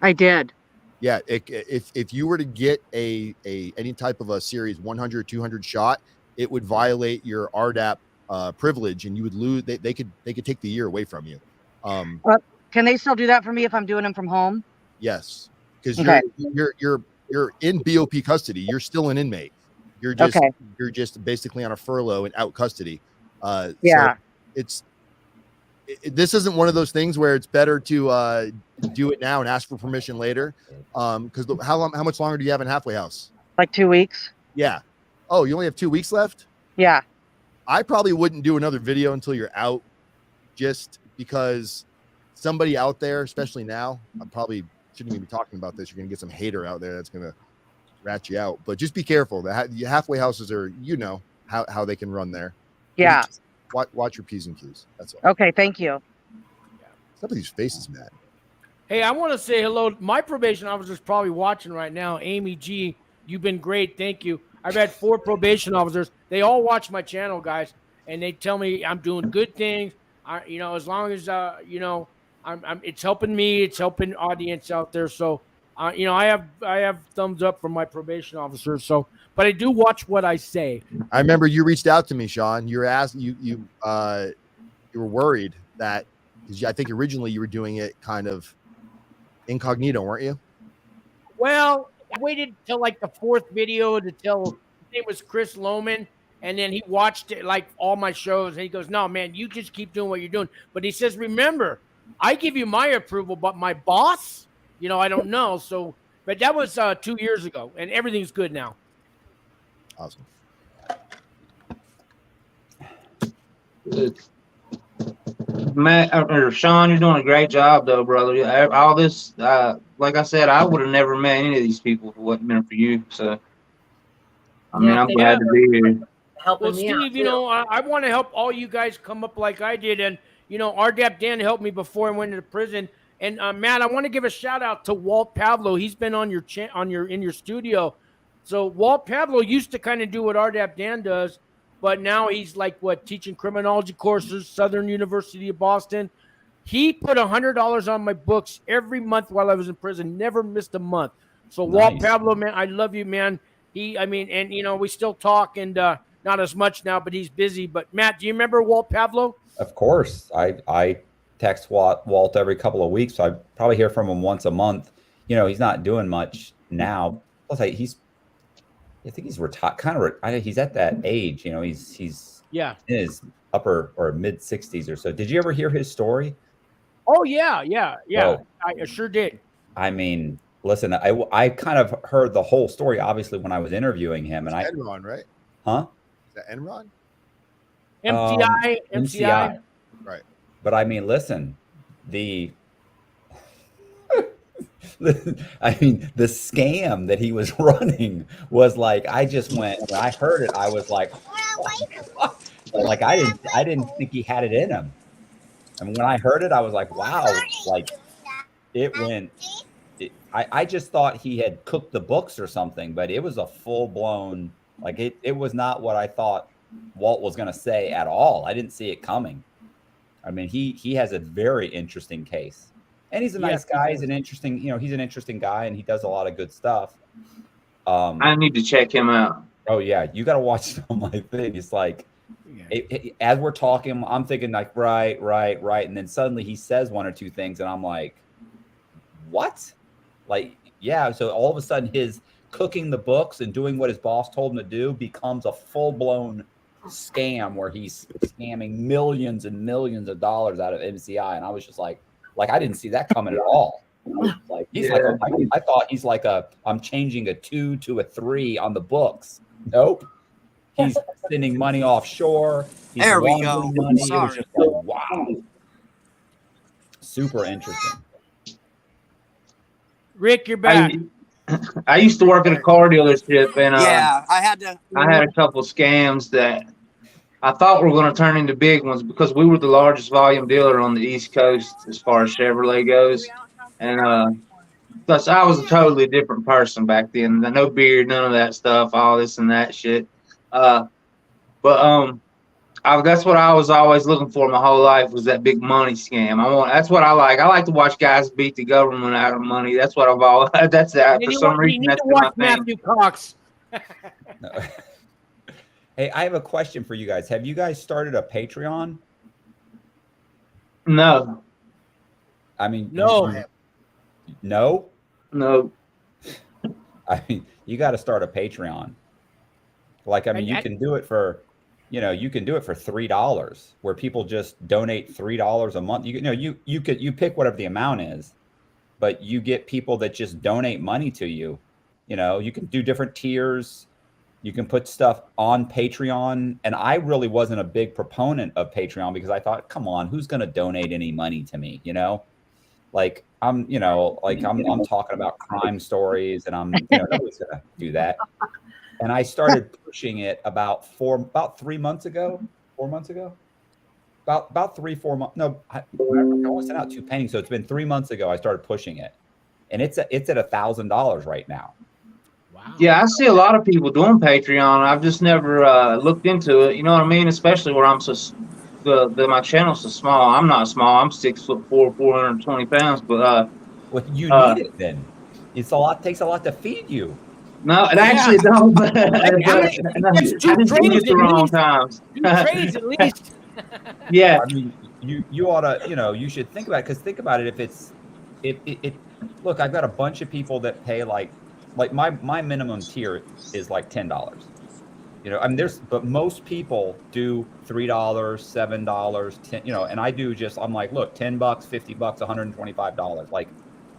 H: I did.
B: Yeah. If you were to get any type of a series 100, 200 shot, it would violate your RDAP privilege, and you would lose. They could take the year away from you.
H: Can they still do that for me if I'm doing them from home?
B: Yes, because
H: okay.
B: you're in BOP custody. You're still an inmate. You're just basically on a furlough and out custody.
H: Yeah.
B: So this isn't one of those things where it's better to do it now and ask for permission later. Because how much longer do you have in halfway house?
H: Like 2 weeks.
B: Yeah. Oh, you only have 2 weeks left?
H: Yeah.
B: I probably wouldn't do another video until you're out, just because somebody out there, especially now, I probably shouldn't even be talking about this. You're going to get some hater out there that's going to rat you out. But just be careful. The halfway houses are, how they can run there.
H: Yeah.
B: Watch your P's and Q's. That's all.
H: Okay, thank you.
B: Some of these faces, Matt.
A: Hey, I want to say hello. My probation officer is probably watching right now. Amy G, you've been great. Thank you. I've had 4 probation officers. They all watch my channel, guys, and they tell me I'm doing good things. As long as it's helping me. It's helping audience out there. So, I have thumbs up from my probation officers. So, but I do watch what I say.
B: I remember you reached out to me, Sean. You were asking, you were worried that, because I think originally you were doing it kind of incognito, weren't you?
A: Well, I waited till like the 4th video to tell. His name was Chris Lohman, and then he watched it, like all my shows, and he goes, "No, man, you just keep doing what you're doing." But he says, "Remember, I give you my approval, but my boss, I don't know." So, but that was 2 years ago, and everything's good now.
B: Awesome.
G: Good. Matt or Sean, you're doing a great job, though, brother. All this, like I said, I would have never met any of these people if it wasn't been for you. So, I'm glad to be here.
E: Helping me out,
A: Steve, I want to help all you guys come up like I did, and RDAP Dan helped me before I went into prison. And Matt, I want to give a shout out to Walt Pavlo. He's been on in your studio. So Walt Pavlo used to kind of do what RDAP Dan does, but now he's teaching criminology courses, Southern University of Boston. He put $100 on my books every month while I was in prison. Never missed a month. So nice. Walt Pavlo, man, I love you, man. We still talk, and not as much now, but he's busy. But Matt, do you remember Walt Pavlo?
F: Of course. I text Walt every couple of weeks. So I probably hear from him once a month. He's not doing much now. Plus, I think he's retired. He's at that age. He's in his upper or mid 60s or so. Did you ever hear his story?
A: Oh yeah.
F: So,
A: I sure did.
F: I mean, Listen, I kind of heard the whole story, obviously, when I was interviewing him, and
B: Enron, right?
F: huh?
B: Is that Enron?
A: MCI.
B: Right.
F: But I mean, listen, the I mean, the scam that he was running was like, I just went, when I heard it, I was like, oh my God. Like I didn't think he had it in him. And when I heard it, I was like, wow, like it went, I just thought he had cooked the books or something, but it was a full blown, like it was not what I thought Walt was going to say at all. I didn't see it coming. I mean, he has a very interesting case, and he's a nice guy. He's an interesting, he's an interesting guy, and he does a lot of good stuff.
G: I need to check him out.
F: Oh yeah, you got to watch some of my thing. It's like, as we're talking, I'm thinking like, right, and then suddenly he says one or two things, and I'm like, what? Like, yeah. So all of a sudden, his cooking the books and doing what his boss told him to do becomes a full blown scam where he's scamming millions and millions of dollars out of MCI, and I was just like I didn't see that coming at all. Like he's like I thought he's like I'm changing a 2 to a 3 on the books. Nope, he's sending money offshore. He's
C: There we go.
F: Money.
C: Sorry.
F: It was just like, wow, super interesting.
A: Rick, you're back.
G: I used to work at a car dealership, and
C: Yeah, I had
G: a couple scams that I thought were going to turn into big ones because we were the largest volume dealer on the East Coast as far as Chevrolet goes, and plus I was a totally different person back then. No beard, none of that stuff, all this and that shit. That's what I was always looking for my whole life was that big money scam. That's what I like. I like to watch guys beat the government out of money. That's what I've always. That's that. For some reason, that's my thing.
A: Matthew Cox.
F: No. Hey, I have a question for you guys. Have you guys started a Patreon?
G: No.
F: I mean,
A: no.
G: No.
F: I mean, you got to start a Patreon. Like, I mean, you can do it for. You can do it for $3 where people just donate $3 a month. You pick whatever the amount is, but you get people that just donate money to you. You can do different tiers. You can put stuff on Patreon. And I really wasn't a big proponent of Patreon because I thought, come on, who's going to donate any money to me? Like I'm talking about crime stories and nobody's going to do that. And I started pushing it about 3 months ago, 4 months ago, about 3-4 months. No, I only sent out 2 paintings. So it's been 3 months ago. I started pushing it, and it's at $1,000 right now.
A: Wow.
G: Yeah, I see a lot of people doing Patreon. I've just never looked into it. You know what I mean? Especially where I'm my channel's so small. I'm not small. I'm 6'4", 420 pounds. But
F: well, you need it then. Takes a lot to feed you.
G: No, it actually don't.
A: It's 2 trades
G: the wrong times.
A: 2 trades at least.
G: Yeah.
F: I mean, you ought to, you should think about it, because think about it. Look, I've got a bunch of people that pay like my minimum tier is like $10. I mean, but most people do $3, $7, 10, and I do I'm like, look, $10, $50, $125. Like,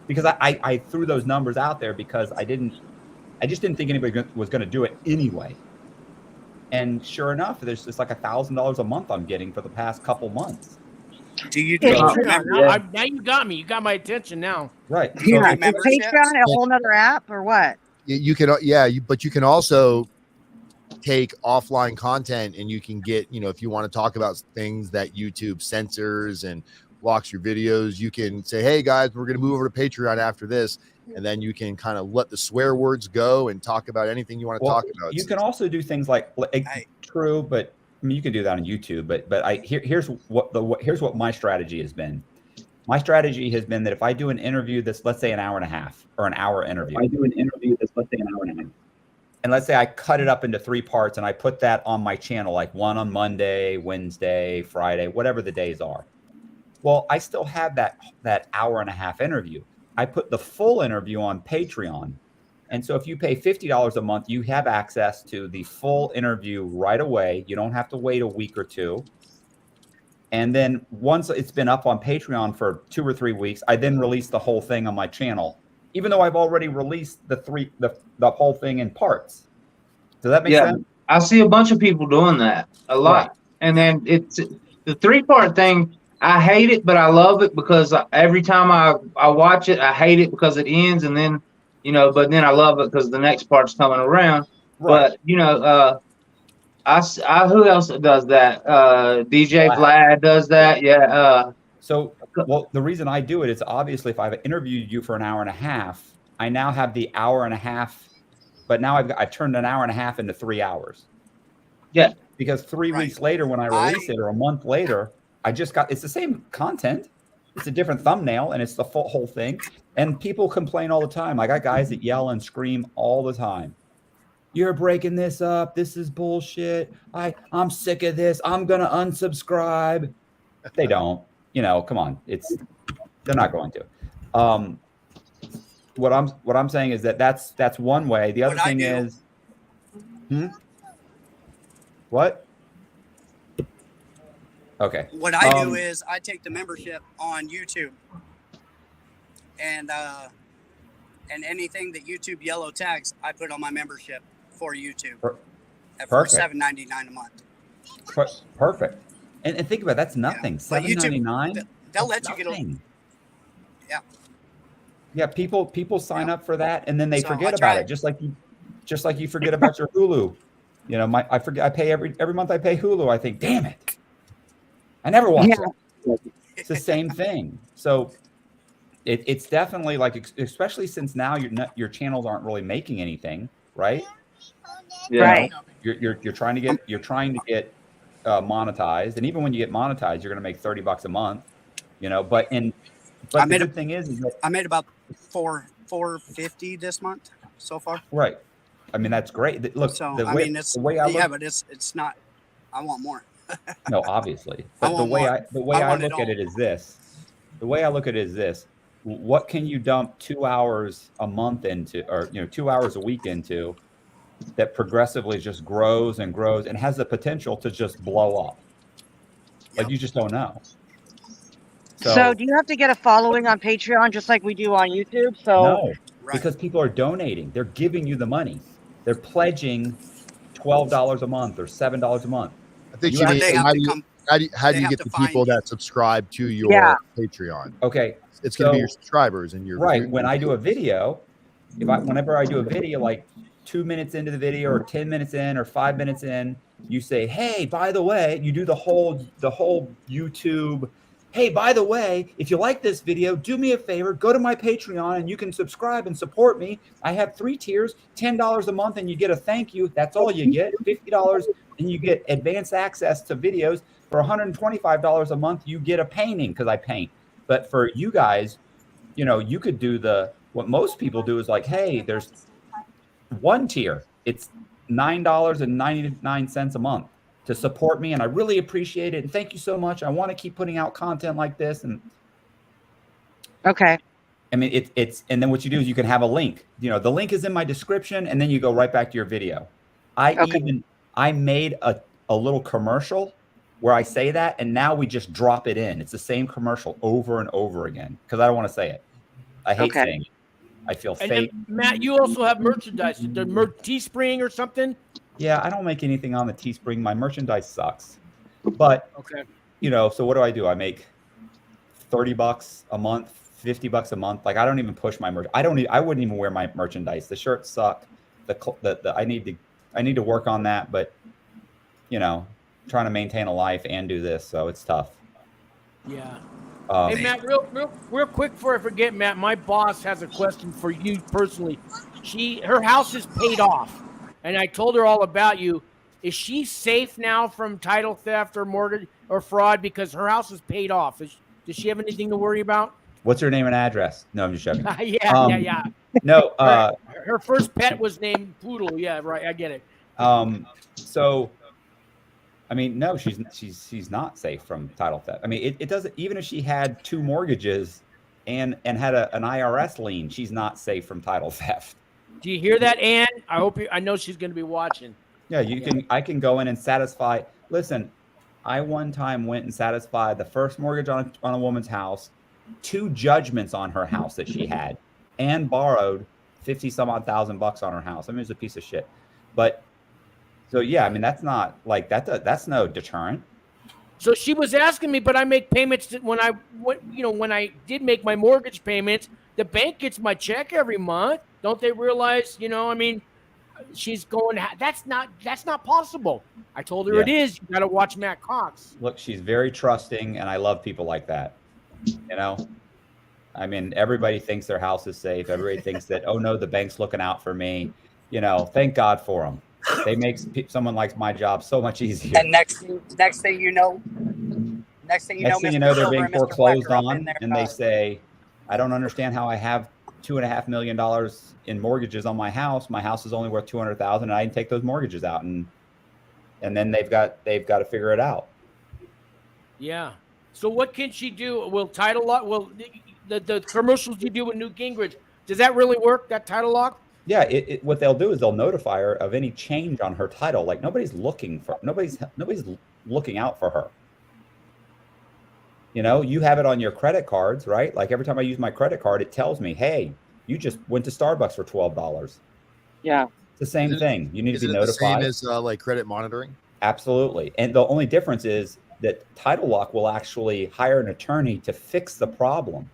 F: because I threw those numbers out there because I just didn't think anybody was going to do it anyway. And sure enough, there's just like $1,000 a month I'm getting for the past couple months.
C: Do you
A: now you got me. You got my attention now.
F: Right.
H: So is Patreon a whole nother app or what?
B: You can, but you can also take offline content and you can get, if you want to talk about things that YouTube censors and blocks your videos, you can say, hey guys, we're going to move over to Patreon after this. And then you can kind of let the swear words go and talk about anything you want to talk about.
F: You can also do things like true, but I mean, you can do that on YouTube. But here's what my strategy has been. My strategy has been that if I do an interview that's, let's say, an hour and a half or an hour interview, and let's say I cut it up into 3 parts and I put that on my channel, like one on Monday, Wednesday, Friday, whatever the days are. Well, I still have that hour and a half interview. I put the full interview on Patreon. And so if you pay $50 a month, you have access to the full interview right away. You don't have to wait a week or 2. And then once it's been up on Patreon for 2 or 3 weeks, I then release the whole thing on my channel even though I've already released the whole thing in parts. Does that make sense?
G: I see a bunch of people doing that a lot.
F: Right.
G: And then it's the 3-part thing. I hate it, but I love it because every time I watch it, I hate it because it ends, and then but then I love it because the next part's coming around.
F: Right.
G: But I who else does that? DJ Vlad does that. Yeah.
F: So, well, the reason I do it is obviously if I've interviewed you for an hour and a half, I now have the hour and a half, but now I've turned an hour and a half into 3 hours.
G: Yeah.
F: Because 3 weeks later, when I release it, or a month later, it's the same content. It's a different thumbnail, and it's the whole thing. And people complain all the time. I got guys that yell and scream all the time. You're breaking this up. This is bullshit. I'm sick of this. I'm gonna unsubscribe. They don't. Come on. They're not going to. What I'm saying is that's one way. The other thing is, what? Okay.
C: What I do is I take the membership on YouTube, and anything that YouTube yellow tags, I put on my membership for YouTube for $7.99 a month.
F: Perfect. And think about it, that's nothing. $7.99.
C: They'll let you get a. Yeah.
F: Yeah. People sign up for that, and then they forget about it. Just like you forget about your Hulu. I forget. I pay every month. I pay Hulu. I think, damn it, I never watch it. It's the same thing. So it's definitely like, especially since now your channels aren't really making anything, right?
G: Yeah.
H: Right.
F: You're trying to get monetized, and even when you get monetized, you're going to make $30 a month. But the good thing is that
C: I made about $450 this month so far.
F: Right. I mean, that's great. Look,
C: so
F: the way I look,
C: but it's not. I want more.
F: No, obviously. But the way I look at it is this. The way I look at it is this. What can you dump 2 hours a month into, or 2 hours a week into, that progressively just grows and grows and has the potential to just blow up? Like, you just don't know.
H: So do you have to get a following on Patreon just like we do on YouTube?
F: No, because people are donating. They're giving you the money. They're pledging $12 a month or $7 a month.
B: I think you mean, how do you get the people that subscribe to your Patreon?
F: Okay.
B: It's going to be your subscribers and your
F: when I do a video, whenever I do a video, like 2 minutes into the video or 10 minutes in or 5 minutes in, you say, hey, by the way, you do the whole YouTube. Hey, by the way, if you like this video, do me a favor, go to my Patreon and you can subscribe and support me. I have 3 tiers, $10 a month, and you get a thank you. That's all you get. $50, and you get advanced access to videos. For $125 a month, you get a painting, because I paint. But for you guys, you could do what most people do is like, hey, there's 1 tier. It's $9.99 a month to support me, and I really appreciate it. And thank you so much. I want to keep putting out content like this. And
H: okay.
F: I mean, and then what you do is you can have a link. The link is in my description, and then you go right back to your video. I made a little commercial where I say that, and now we just drop it in. It's the same commercial over and over again because I don't want to say it. I hate saying it. I feel fake.
A: Matt, you also have merchandise. The Teespring or something?
F: Yeah, I don't make anything on the Teespring. My merchandise sucks. But so what do? I make $30 a month, $50 a month. Like, I don't even push my merch. I wouldn't even wear my merchandise. The shirts suck. I need to work on that, but trying to maintain a life and do this, so it's tough.
A: Yeah. Hey, Matt, real quick before I forget, Matt, my boss has a question for you personally. Her house is paid off, and I told her all about you. Is she safe now from title theft or mortgage or fraud because her house is paid off? Does she have anything to worry about?
F: What's her name and address? No, I'm just joking.
A: Yeah.
F: No.
A: Her first pet was named Poodle. Yeah, right. I get it.
F: So, I mean, no, she's not safe from title theft. I mean, it doesn't. Even if she had 2 mortgages and had an IRS lien, she's not safe from title theft.
A: Do you hear that, Ann? I know she's going to be watching.
F: Yeah, I can go in and satisfy. Listen, I one time went and satisfied the first mortgage on a woman's house, 2 judgments on her house that she had, and borrowed 50 some odd $1,000 on her house. I mean, it's a piece of shit. But so yeah, I mean, that's not like that's no deterrent.
A: So she was asking me, but I make payments when I did make my mortgage payments, the bank gets my check every month. Don't they realize, I mean, she's going, that's not possible. I told her
F: Yeah.
A: it is. You got to watch Matt Cox.
F: Look, she's very trusting, and I love people like that. I mean, everybody thinks their house is safe. Everybody thinks that, oh no, the bank's looking out for me. Thank God for them. They make someone like my job so much easier.
C: And next thing you know,
F: they're being foreclosed on, and they say, I don't understand how I have $2.5 million in mortgages on my house. My house is only worth $200,000, and I didn't take those mortgages out, and then they've got to figure it out.
A: Yeah. So what can she do? Will title lock? Will the commercials you do with Newt Gingrich, does that really work? That title lock?
F: Yeah. What they'll do is they'll notify her of any change on her title. Like nobody's looking out for her. You have it on your credit cards, right? Like every time I use my credit card, it tells me, hey, you just went to Starbucks for $12.
H: Yeah.
F: It's the same thing. You need to be notified.
B: The same as like credit monitoring?
F: Absolutely. And the only difference is that Title Lock will actually hire an attorney to fix the problem.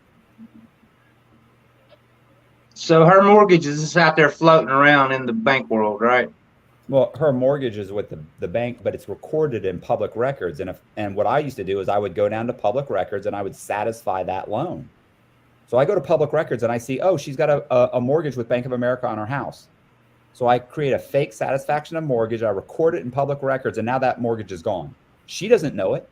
G: So her mortgage is just out there floating around in the bank world, right?
F: Well, her mortgage is with the bank, but it's recorded in public records. And what I used to do is I would go down to public records and I would satisfy that loan. So I go to public records and I see, oh, she's got a mortgage with Bank of America on her house. So I create a fake satisfaction of mortgage. I record it in public records, and now that mortgage is gone. She doesn't know it.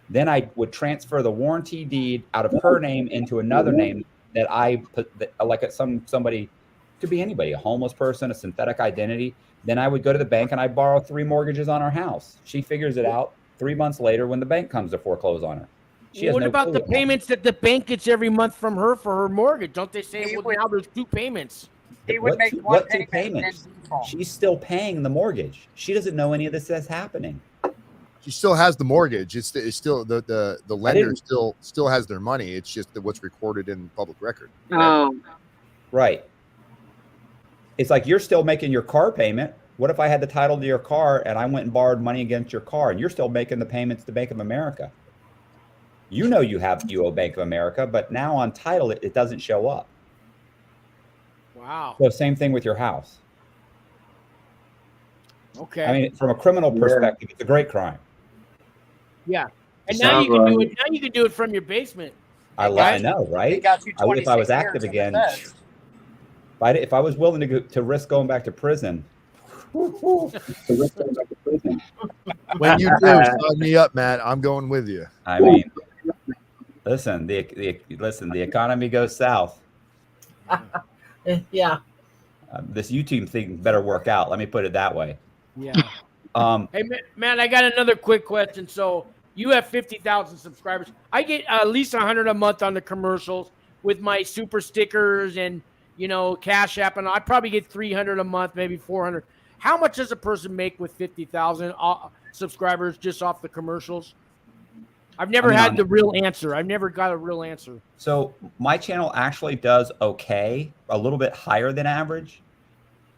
F: Then I would transfer the warranty deed out of her name into another name that I put, like somebody, could be anybody, a homeless person, a synthetic identity. Then I would go to the bank and I borrow 3 mortgages on her house. She figures it out 3 months later when the bank comes to foreclose on her.
A: What about the payments that the bank gets every month from her for her mortgage? Don't they say, well, now there's 2 payments?
C: He would make one payment.
F: She's still paying the mortgage. She doesn't know any of this is happening.
B: She still has the mortgage. It's still the lender still has their money. It's just that what's recorded in public record.
H: Oh,
F: right. It's like you're still making your car payment. What if I had the title to your car and I went and borrowed money against your car, and you're still making the payments to Bank of America? You owe Bank of America, but now on title it doesn't show up.
A: Wow.
F: So same thing with your house.
A: Okay.
F: I mean, from a criminal perspective, it's a great crime.
A: Yeah. And now you can do it. Now you can do it from your basement.
F: I know, right? If I was active again, if I was willing to risk going back to prison.
B: When you do, sign me up, Matt. I'm going with you.
F: I mean, listen, the economy goes south.
E: Yeah.
F: This YouTube thing better work out. Let me put it that way.
A: Yeah. Hey, man, I got another quick question. So you have 50,000 subscribers. I get at least 100 a month on the commercials with my super stickers and, Cash App, and I probably get 300 a month, maybe 400. How much does a person make with 50,000 subscribers just off the commercials? I've never had the real answer. I've never got a real answer. So
F: my channel actually does okay, a little bit higher than average.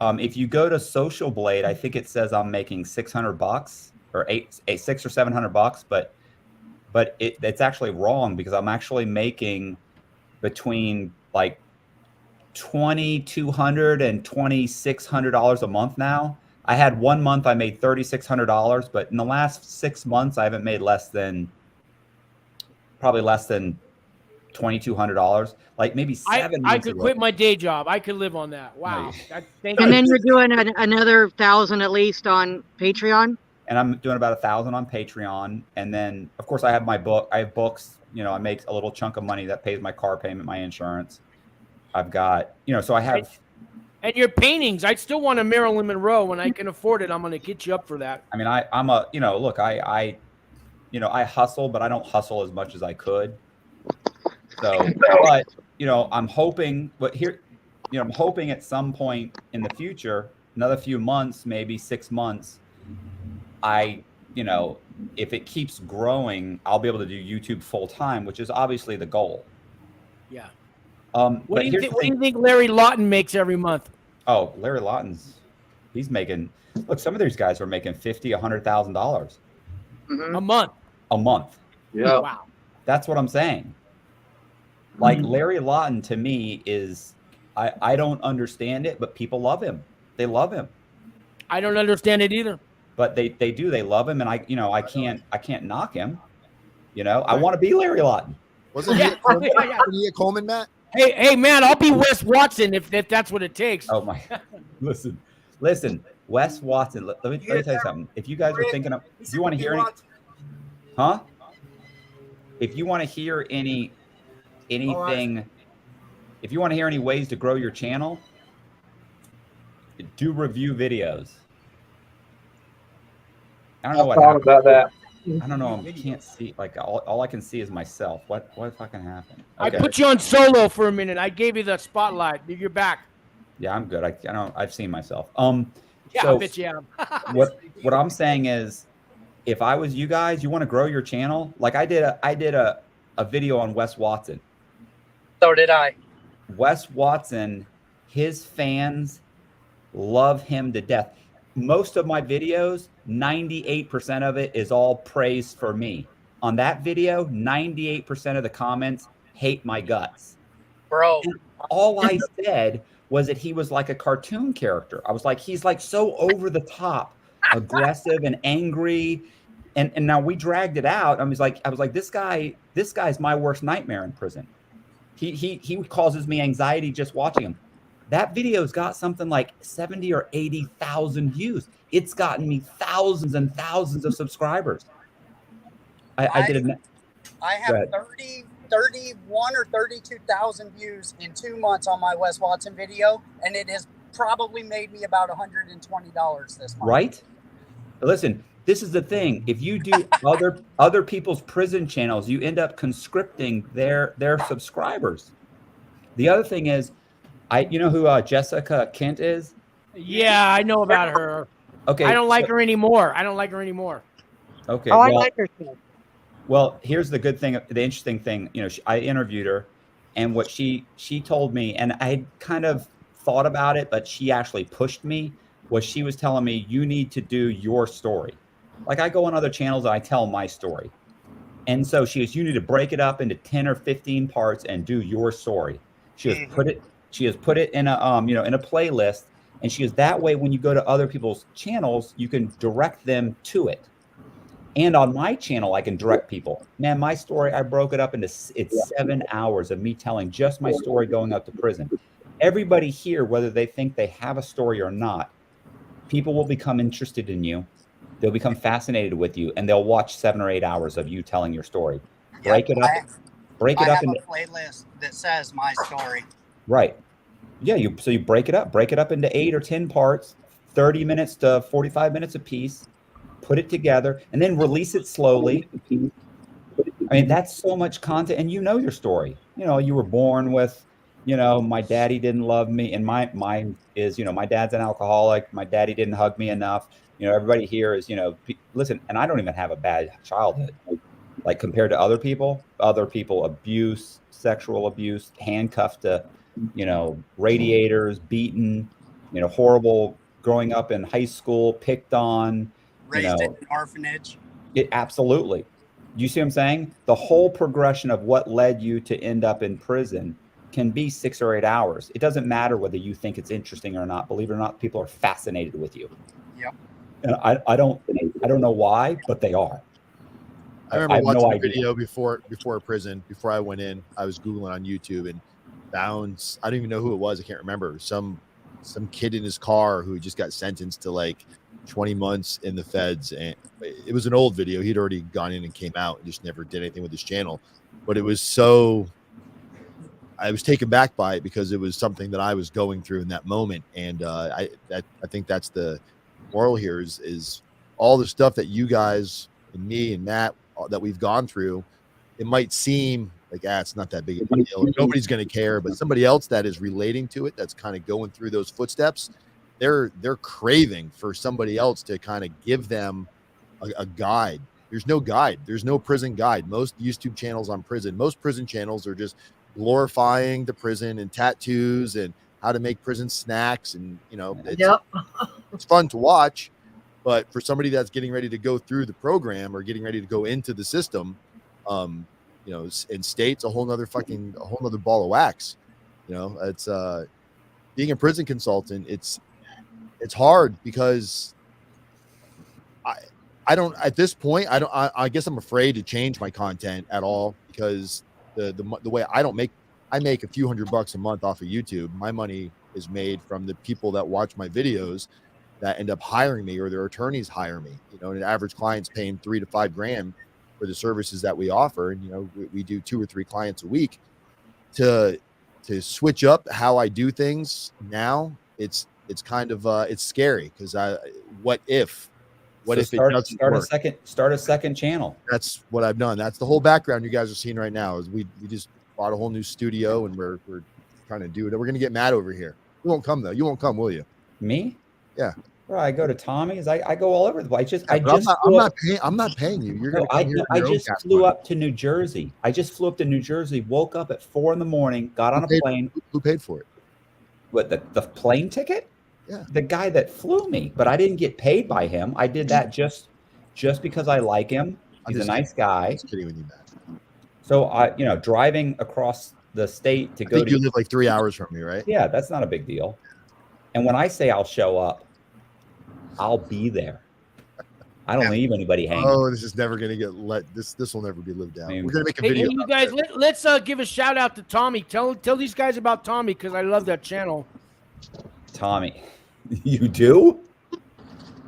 F: If you go to Social Blade, I think it says I'm making $600 or $600 or $700, but it's actually wrong because I'm actually making between like $2,200 and $2,600 a month now. I had 1 month I made $3,600, but in the last 6 months I haven't made probably less than $2,200. Like maybe 7 months
A: I could quit my day job. I could live on that. Wow.
H: And then you're doing another 1,000 at least on Patreon.
F: And I'm doing about 1,000 on Patreon. And then of course I have my book. I have books. I make a little chunk of money that pays my car payment, my insurance. I've got, so I have.
A: And your paintings, I still want a Marilyn Monroe. When I can afford it, I'm going to get you up for that.
F: I mean, I'm a, look, I hustle, but I don't hustle as much as I could. So, but, I'm hoping, I'm hoping at some point in the future, another few months, maybe 6 months, if it keeps growing, I'll be able to do YouTube full time, which is obviously the goal.
A: Yeah. What
F: But
A: do you
F: here's
A: think?
F: the
A: What do
F: thing.
A: you think Larry Lawton makes every month?
F: Oh, Larry Lawton's, he's making, look, some of these guys are making $50,000, $100,000
E: Mhm.
A: A month.
F: a month.
G: Yeah.
A: Wow.
F: That's what I'm saying. Like Larry Lawton to me is, I don't understand it, but people love him. They love him.
A: I don't understand it either.
F: But they do. They love him, and I can't knock him. I want to be Larry Lawton.
B: Wasn't he
A: Yeah,
B: at Coleman?
A: yeah, yeah.
B: Wasn't he at Coleman, Matt?
A: Hey, man, I'll be Wes Watson if that's what it takes.
F: Oh my, listen, Wes Watson. Let me tell you something. If you guys are thinking of, do you want to hear any, huh? If you want to hear anything, if you want to hear any ways to grow your channel, do review videos. I don't know what happened.
G: About that.
F: I don't know. I can't see. Like all I can see is myself. What fucking happened? Okay.
A: I put you on solo for a minute. I gave you the spotlight. You're back.
F: Yeah, I'm good. I don't. I've seen myself.
A: Yeah,
F: So
A: I bet you am.
F: what I'm saying is, if I was you guys, you want to grow your channel. Like I did a video on Wes Watson.
C: So did I.
F: Wes Watson, his fans love him to death. Most of my videos, 98% of it is all praise for me. On that video, 98% of the comments hate my guts.
C: Bro.
F: And all I said was that he was like a cartoon character. I was like, he's like so over the top, aggressive and angry. And now we dragged it out. I was like, this guy's my worst nightmare in prison. He causes me anxiety just watching him. That video's got something like 70 or 80,000 views. It's gotten me thousands and thousands of subscribers. I did it.
C: I have 31 or 32,000 views in 2 months on my Wes Watson video, and it has probably made me about $120 this month.
F: Right? Listen, this is the thing. If you do other people's prison channels, you end up conscripting their subscribers. The other thing is, you know who Jessica Kent is?
A: Yeah, I know about her.
F: Okay.
A: I don't like her anymore.
F: Okay.
H: Oh, I like her too.
F: Well, here's the good thing, the interesting thing. I interviewed her, and what she told me, and I had kind of thought about it, but she actually pushed me. Was she was telling me, you need to do your story. Like I go on other channels and I tell my story, and so she goes, you need to break it up into 10 or 15 parts and do your story. She has put it in a in a playlist, and she goes, that way when you go to other people's channels, you can direct them to it. And on my channel, I can direct people. Man, my story, I broke it up into 7 hours of me telling just my story going up to prison. Everybody here, whether they think they have a story or not, people will become interested in you. They'll become fascinated with you, and they'll watch 7 or 8 hours of you telling your story. Break it up.
C: I have a playlist that says my story.
F: Right. Yeah. So you break it up into 8 or 10 parts, 30 minutes to 45 minutes a piece. Put it together and then release it slowly. I mean, that's so much content, and your story. You were born with, my daddy didn't love me, and mine is, my dad's an alcoholic. My daddy didn't hug me enough. Everybody here is, listen, and I don't even have a bad childhood, like compared to other people, abuse, sexual abuse, handcuffed to, radiators, beaten, horrible growing up in high school, picked on.
C: Raised in an orphanage.
F: Absolutely. You see what I'm saying? The whole progression of what led you to end up in prison can be 6 or 8 hours. It doesn't matter whether you think it's interesting or not. Believe it or not, people are fascinated with you.
C: Yep.
F: And I don't know why, but they are.
B: I remember watching a video before prison, before I went in. I was Googling on YouTube and found, I don't even know who it was. I can't remember. Some kid in his car who just got sentenced to like 20 months in the feds, and it was an old video. He'd already gone in and came out and just never did anything with his channel. But it was I was taken back by it because it was something that I was going through in that moment. And I think that's the moral here is all the stuff that you guys and me and Matt that we've gone through. It might seem like it's not that big of a deal. Nobody's going to care, but somebody else that is relating to it, that's kind of going through those footsteps, they're craving for somebody else to kind of give them a guide. There's no guide. There's no prison guide. Most YouTube channels on prison, most prison channels are just glorifying the prison and tattoos and how to make prison snacks, and
E: Yep.
B: it's fun to watch. But for somebody that's getting ready to go through the program or getting ready to go into the system, in state's a whole nother ball of wax. It's being a prison consultant. It's hard because I don't, at this point, I guess I'm afraid to change my content at all, because the way I make a few $100 a month off of YouTube. My money is made from the people that watch my videos that end up hiring me, or their attorneys hire me. And an average client's paying $3 to $5 grand for the services that we offer. And, we do 2 or 3 clients a week. To switch up how I do things now, it's kind of, it's scary, because what if it doesn't work?
F: Start a second channel.
B: That's what I've done. That's the whole background you guys are seeing right now. Is we just bought a whole new studio, and we're trying to do it. We're going to get Matt over here. You won't come though. You won't come, will you?
F: Me?
B: Yeah.
F: Bro, I go to Tommy's. I go all over the place.
B: I'm not paying you. You're
F: I just flew up to New Jersey. I just flew up to New Jersey. Woke up at 4 a.m. Got on a plane.
B: Who paid for it?
F: What, the plane ticket?
B: Yeah.
F: The guy that flew me, but I didn't get paid by him. I did that just because I like him. He's a nice guy.
B: I'm just kidding with you, Matt.
F: So driving across the state to go to,
B: you live like 3 hours from me, right?
F: Yeah, that's not a big deal. And when I say I'll show up, I'll be there. I don't leave anybody hanging.
B: Oh, this is never going to get this will never be lived down. We're going to make a video.
A: Hey, you guys, let's give a shout out to Tommy. Tell these guys about Tommy, because I love that channel.
F: Tommy, you do?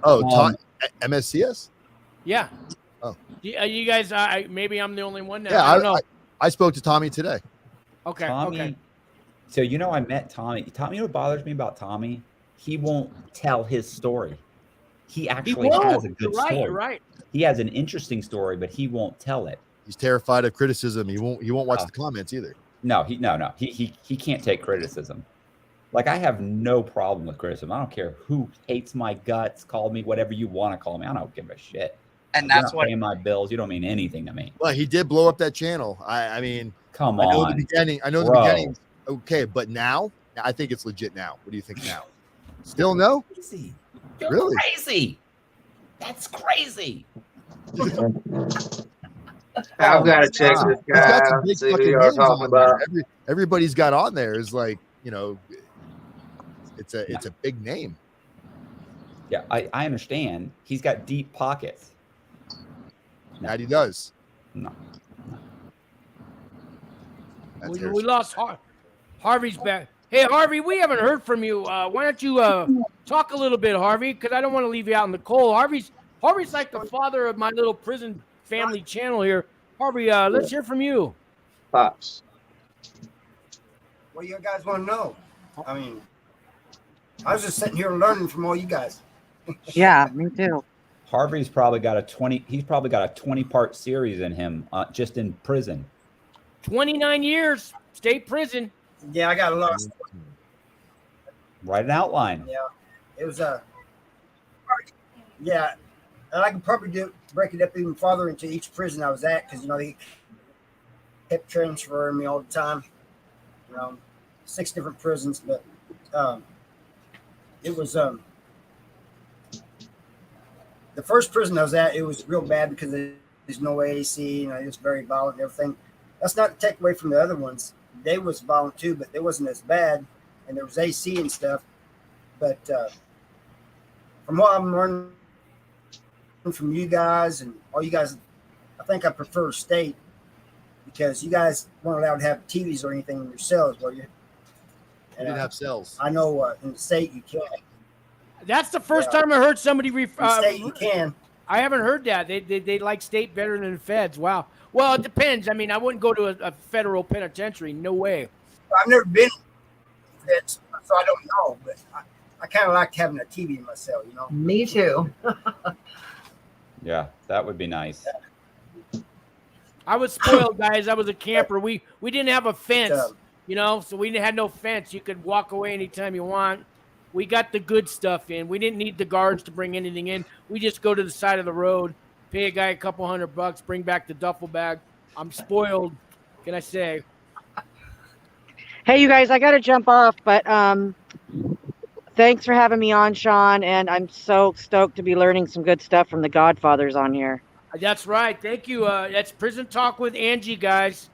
B: Oh, MSCS?
A: Yeah.
B: Oh.
A: You guys, maybe I'm the only one now.
B: Yeah,
A: I don't know.
B: I spoke to Tommy today.
A: Okay.
F: Tommy,
A: okay.
F: So I met Tommy. Tommy, what bothers me about Tommy? He won't tell his story. He actually has a good story.
A: You're right.
F: He has an interesting story, but he won't tell it.
B: He's terrified of criticism. He won't watch the comments either.
F: No. He can't take criticism. Like, I have no problem with criticism. I don't care who hates my guts. Call me whatever you want to call me. I don't give a shit.
C: And that's what
F: paying my bills. You don't mean anything to me.
B: Well, he did blow up that channel. I mean,
F: come on.
B: I know the beginning. The beginning. Okay, but now I think it's legit. Now, what do you think now? Still no?
F: Crazy.
B: Really?
F: Crazy. That's crazy.
G: I've got to check this
B: He's got some
G: guy.
B: big
G: See
B: fucking
G: who you're
B: names
G: talking
B: on there.
G: about.
B: Everybody's got on there is like, it's a big name.
F: Yeah, I understand. He's got deep pockets.
B: That he does.
F: No.
A: We lost Harvey's back. Hey, Harvey, we haven't heard from you. Why don't you talk a little bit, Harvey? Because I don't want to leave you out in the cold. Harvey's like the father of my little prison family channel here. Harvey, let's hear from you.
G: Pops.
D: What do you guys want to know? I mean, I was just sitting here learning from all you guys.
H: Yeah, me too.
F: Harvey's probably got a 20-part series in him just in prison.
A: 29 years, state prison.
D: Yeah, I got a lot.
F: Write an outline.
D: Yeah, it was yeah, and I could probably break it up even farther into each prison I was at, because they kept transferring me all the time. 6 different prisons, but it was the first prison I was at. It was real bad because there's no AC, it's very violent and everything. That's not to take away from the other ones. They was violent too, but they wasn't as bad, and there was AC and stuff. But from what I'm learning from you guys and all you guys, I think I prefer state, because you guys weren't allowed to have TVs or anything in your cells, were you?
B: You didn't have cells.
D: I know in the state you can.
A: That's the first time I heard somebody
D: In the state you can.
A: I haven't heard that. They like state better than the feds. Wow. Well, it depends. I mean, I wouldn't go to a federal penitentiary. No way.
D: I've never been to feds, so I don't know. But I kind of liked having a TV in my cell,
E: Me too.
F: Yeah, that would be nice.
A: I was spoiled, guys. I was a camper. We didn't have a fence, so we had no fence. You could walk away anytime you want. We got the good stuff in. We didn't need the guards to bring anything in. We just go to the side of the road, pay a guy a couple $100, bring back the duffel bag. I'm spoiled, can I say?
H: Hey, you guys, I got to jump off, but thanks for having me on, Sean. And I'm so stoked to be learning some good stuff from the Godfathers on here.
A: That's right. Thank you. That's Prison Talk with Angie, guys.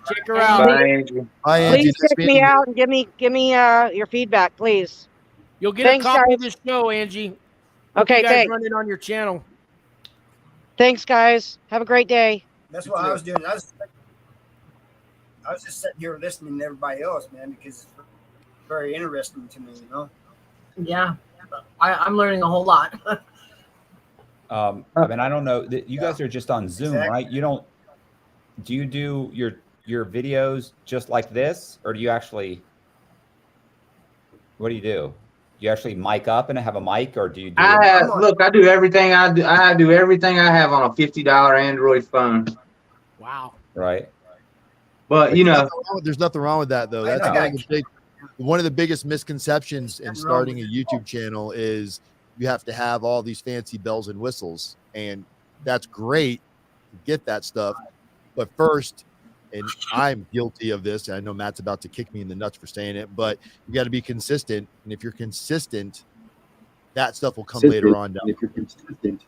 A: Check her
H: And
A: out.
G: Bye, Andrew.
B: Hi, Angie.
H: please
B: Nice
H: check
B: meeting
H: me
B: you.
H: out and give me your feedback, please.
A: You'll get
H: Thanks,
A: a copy of
H: guys.
A: this show, Angie. Hope
H: Okay,
A: you guys
H: thanks.
A: run it on your channel.
H: Thanks, guys. Have a great day.
D: That's what I was doing. I was just sitting here listening to everybody else, man, because it's very interesting to me, you know.
E: Yeah, I'm learning a whole lot.
F: I mean, I don't know. You guys are just on Zoom,
D: Exactly.
F: right? You don't. Do you do your videos just like this, or do you actually? What do? You actually mic up and have a mic, or do you do?
G: Look, I do everything I do. I do everything I have on a $50 Android phone.
A: Wow.
F: Right.
G: But you know,
B: There's nothing wrong with that, though.
D: I
B: That's
D: know.
B: one of the biggest misconceptions in
D: Nothing wrong
B: starting a
D: with
B: YouTube channel is you have to have all these fancy bells and whistles, and that's great to get that stuff. But first, and I'm guilty of this, and I know Matt's about to kick me in the nuts for saying it, but you got to be consistent. And if you're consistent, that stuff will come later on down. If you're consistent.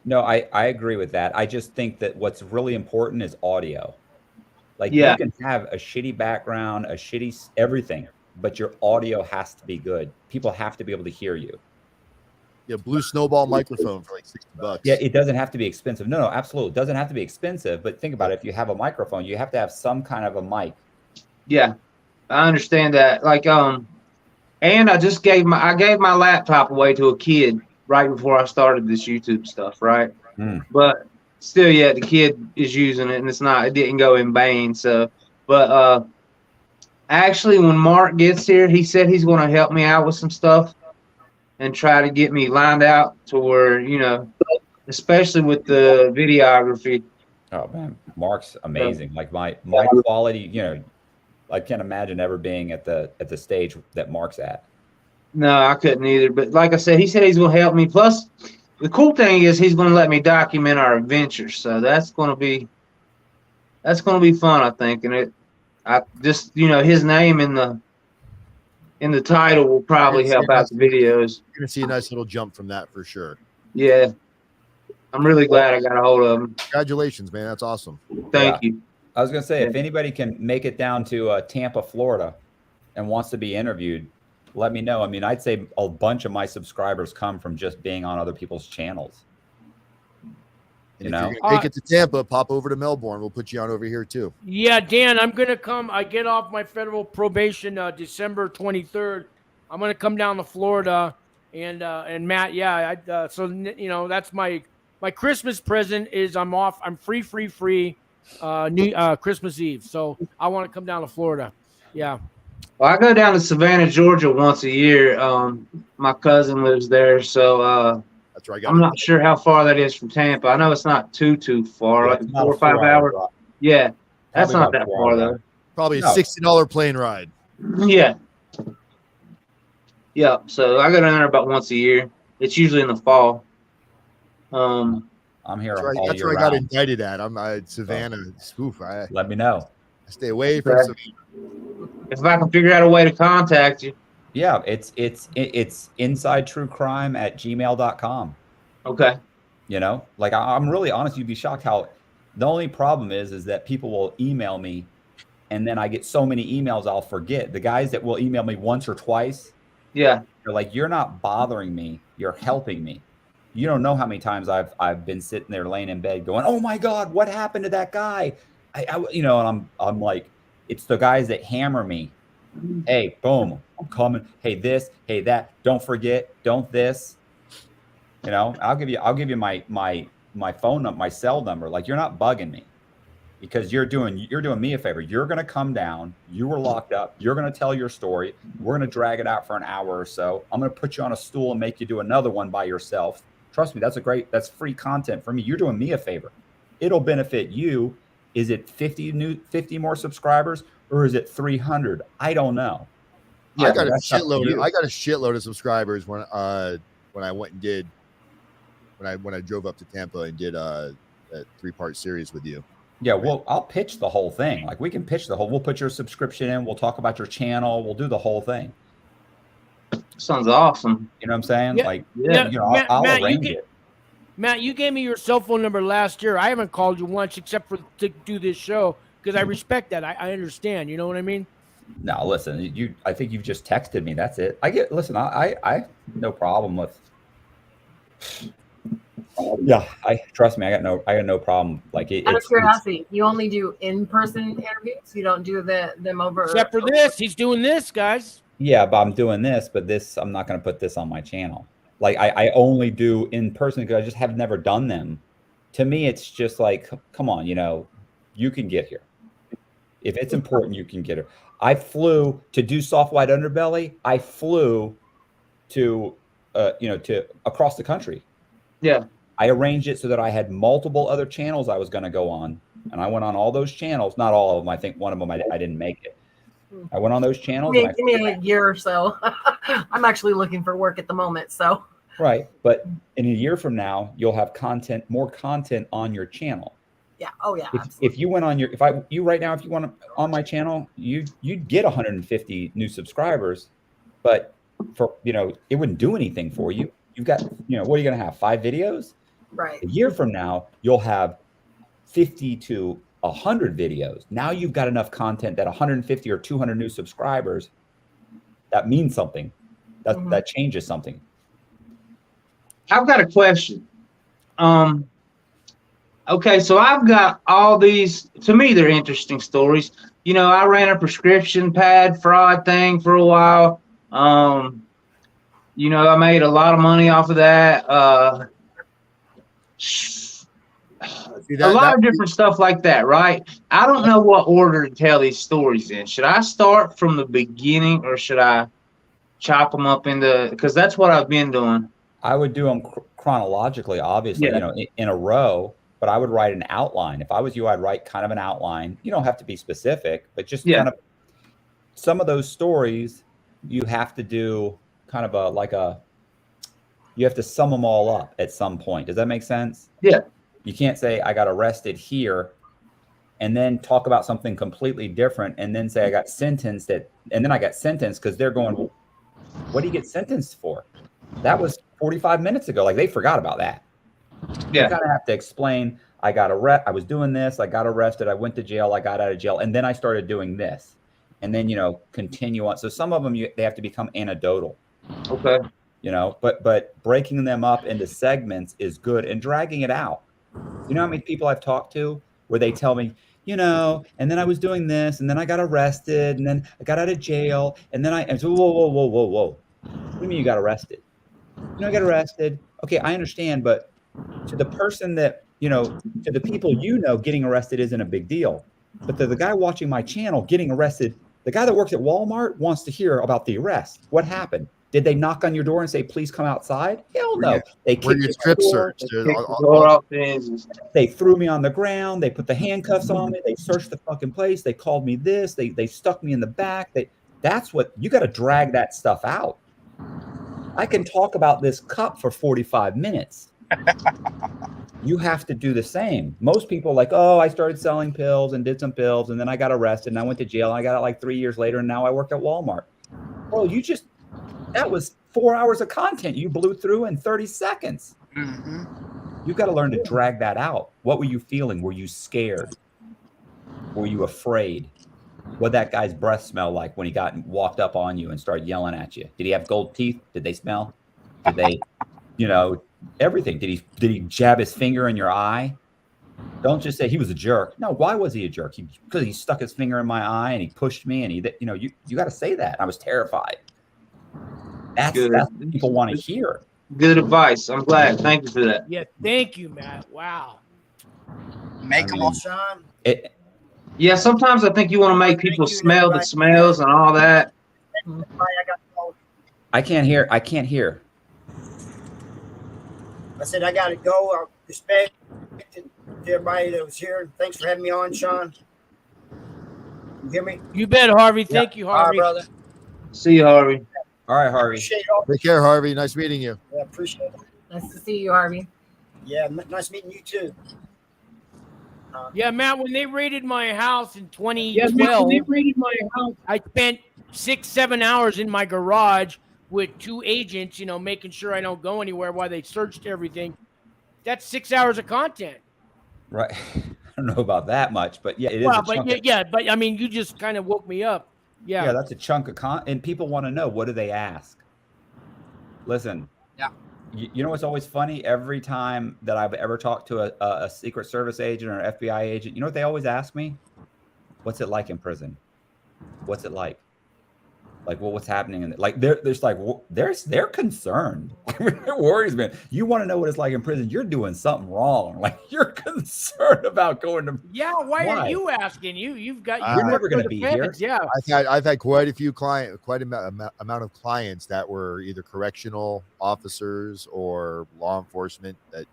F: No, I agree with that. I just think that what's really important is audio. Like
G: Yeah.
F: you can have a shitty background, a shitty everything, but your audio has to be good. People have to be able to hear you.
B: Yeah, Blue Snowball microphone for like $60.
F: Yeah, it doesn't have to be expensive. No, absolutely. It doesn't have to be expensive, but think about it. If you have a microphone, you have to have some kind of a mic.
G: yeah, I understand that. Like, and I just gave my laptop away to a kid right before I started this YouTube stuff, right? But still, yeah, the kid is using it, and it didn't go in vain. So, but actually, when Mark gets here, he said he's going to help me out with some stuff and try to get me lined out to where, you know, especially with the videography.
F: Oh man, Mark's amazing. Like my quality, you know, I can't imagine ever being at the stage that Mark's at.
G: No, I couldn't either. But like I said, he said he's going to help me. Plus, the cool thing is he's going to let me document our adventures. So that's going to be fun, I think. And I just, you know, his name in the title will probably help out the videos.
B: You're gonna see a nice little jump from that for sure.
G: Yeah, I'm really glad I got a hold of him.
B: Congratulations, man. That's awesome.
G: Thank you.
F: I was gonna say, if anybody can make it down to Tampa, Florida, and wants to be interviewed, let me know. I mean, I'd say a bunch of my subscribers come from just being on other people's channels.
B: And
F: You
B: if
F: know,
B: you're gonna make it to Tampa, pop over to Melbourne. We'll put you on over here too.
A: Yeah, Dan, I'm gonna come. I get off my federal probation December 23rd. I'm gonna come down to Florida, and Matt, yeah. So you know, that's my Christmas present is I'm off. I'm free. Christmas Eve. So I want to come down to Florida. Yeah.
G: Well, I go down to Savannah, Georgia once a year. My cousin lives there, so
B: That's right.
G: I'm not sure how far that is from Tampa. I know it's not too far,
F: Yeah,
G: like
F: it's not
G: 4
F: a
G: or 5 hours.
F: drive.
G: Yeah, that's
F: Probably
G: not
F: about
G: that
F: 4
G: far
F: hours.
G: though.
B: Probably a
F: No.
B: $60 plane ride.
G: Yeah. Yeah. So I go down there about once a year. It's usually in the fall.
F: I'm here
B: That's, right,
F: all
B: that's
F: year
B: where I got
F: round.
B: indicted at. I'm at Savannah. Oof, I
F: Let me know.
B: stay away from
G: Okay.
B: Savannah.
G: If I can figure out a way to contact you.
F: Yeah, it's insidetruecrime@gmail.com.
G: Okay.
F: You know, like I'm really honest. You'd be shocked how the only problem is that people will email me, and then I get so many emails I'll forget. The guys that will email me once or twice,
G: Yeah.
F: they're like, "You're not bothering me. You're helping me." You don't know how many times I've been sitting there laying in bed going, "Oh my God, what happened to that guy?" You know, and I'm like, it's the guys that hammer me. Hey, boom, I'm coming. Hey, this, hey, that. Don't forget. Don't this. You know, I'll give you my phone number, my cell number. Like, you're not bugging me, because you're doing me a favor. You're gonna come down. You were locked up. You're gonna tell your story. We're gonna drag it out for an hour or so. I'm gonna put you on a stool and make you do another one by yourself. Trust me, that's free content for me. You're doing me a favor. It'll benefit you. Is it 50 more subscribers, or is it 300? I don't know.
B: I got a
F: That's up to
B: shitload.
F: you.
B: I got a shitload of subscribers when I went and did when I drove up to Tampa and did that 3-part series with you.
F: Yeah, well, I'll pitch the whole thing. Like we can pitch the whole. We'll put your subscription in. We'll talk about your channel. We'll do the whole thing.
G: Sounds awesome.
F: You know what I'm saying?
A: Yeah,
F: Like,
G: Yeah.
F: you know, I'll arrange it.
A: Matt, you gave me your cell phone number last year. I haven't called you once except for to do this show because I respect that. I understand. You know what I mean?
F: No, listen, I think you've just texted me. That's it. Listen, I no problem with. Yeah, trust me. I got no problem. Like
E: Out of curiosity, you only do in-person interviews. You don't do them over.
A: Except for this, he's doing this, guys.
F: Yeah, but I'm doing this, but I'm not going to put this on my channel. Like I only do in person because I just have never done them. To me, it's just like, come on, you know, you can get here. If it's important, you can get here. I flew to do soft white underbelly. I flew to, to across the country.
G: Yeah.
F: I arranged it so that I had multiple other channels I was going to go on, and I went on all those channels. Not all of them. I think one of them I didn't make it. I went on those channels.
E: Give me a year or so. I'm actually looking for work at the moment, so.
F: Right, but in a year from now, you'll have more content on your channel.
E: Yeah. Oh yeah.
F: If you went on if you right now, if you want on my channel, you'd get 150 new subscribers, but it wouldn't do anything for you. You've got, what are you going to have? 5 videos?
E: Right.
F: A year from now, you'll have 50 to 100 videos. Now you've got enough content that 150 or 200 new subscribers, that means something. That changes something.
G: I've got a question. Okay, so I've got all these, to me, they're interesting stories. I ran a prescription pad fraud thing for a while. I made a lot of money off of that. A lot of different stuff like that, right? I don't know what order to tell these stories in. Should I start from the beginning or should I chop them up into, because that's what I've been doing.
F: I would do them chronologically, obviously, in a row, but I would write an outline. If I was you, I'd write kind of an outline. You don't have to be specific, but just kind of some of those stories, you have to do kind of you have to sum them all up at some point. Does that make sense?
G: Yeah.
F: You can't say I got arrested here and then talk about something completely different and then say I got sentenced and then I got sentenced because they're going, well, what do you get sentenced for? That was 45 minutes ago. Like they forgot about that.
G: Yeah.
F: You kind of have to explain, I was doing this, I got arrested, I went to jail, I got out of jail, and then I started doing this. And then, continue on. So some of them, they have to become anecdotal.
G: Okay.
F: But breaking them up into segments is good and dragging it out. You know how many people I've talked to where they tell me, and then I was doing this, and then I got arrested, and then I got out of jail, and then I said, whoa. What do you mean you got arrested? I got arrested. Okay, I understand, but to the person that, to the people getting arrested isn't a big deal. But to the guy watching my channel getting arrested, the guy that works at Walmart wants to hear about the arrest. What happened? Did they knock on your door and say, please come outside? Hell no. They kicked the
B: strip
F: door.
B: search.
F: They threw me on the ground. They put the handcuffs on me. They searched the fucking place. They called me this. They stuck me in the back. That's what you got to drag that stuff out. I can talk about this cup for 45 minutes. You have to do the same. Most people are like, oh, I started selling pills and did some pills, and then I got arrested, and I went to jail, and I got out like 3 years later, and now I work at Walmart. Bro, that was 4 hours of content you blew through in 30 seconds. You got to learn to drag that out. What were you feeling? Were you scared? Were you afraid? What that guy's breath smell like when he walked up on you and started yelling at you? Did he have gold teeth? Did they smell? Did they, everything? Did he jab his finger in your eye? Don't just say he was a jerk. No, why was he a jerk? Because he stuck his finger in my eye and he pushed me and you got to say that. I was terrified. That's what people want to hear.
G: Good advice. I'm glad. Thank you for that.
A: Yeah, thank you, Matt. Wow.
D: Make them all shine.
G: Yeah, sometimes I think you want to make people smell the smells and all that.
F: I can't hear.
D: I said I got to go. I respect to everybody that was here. Thanks for having me on, Sean. You hear me?
A: You bet, Harvey. Thank you, Harvey.
D: All right, brother.
G: See you, Harvey.
F: All right, Harvey.
B: Take care, Harvey. Nice meeting you.
D: Yeah, appreciate it.
E: Nice to see you, Harvey.
D: Yeah, nice meeting you too.
A: Yeah, Matt, when they raided my house in 2012, I spent 6-7 hours in my garage with 2 agents, making sure I don't go anywhere while they searched everything. That's 6 hours of content.
F: Right. I don't know about that much, but yeah, it is
A: Well,
F: a
A: but
F: chunk.
A: but I mean, you just kind of woke me up.
F: Yeah,
A: Yeah.
F: that's a chunk of and people want to know, what do they ask? Listen.
C: Yeah.
F: You know what's always funny? Every time that I've ever talked to a Secret Service agent or an FBI agent, you know what they always ask me? What's it like in prison? What's it like? Like, well, what's happening? And like, they're concerned. They're worries, man. You want to know what it's like in prison? You're doing something wrong. Like, you're concerned about going to.
A: Yeah. Why are you asking? You've got.
F: You're never going to be here.
A: Yeah.
B: I've had quite a few amount of clients that were either correctional officers or law enforcement. That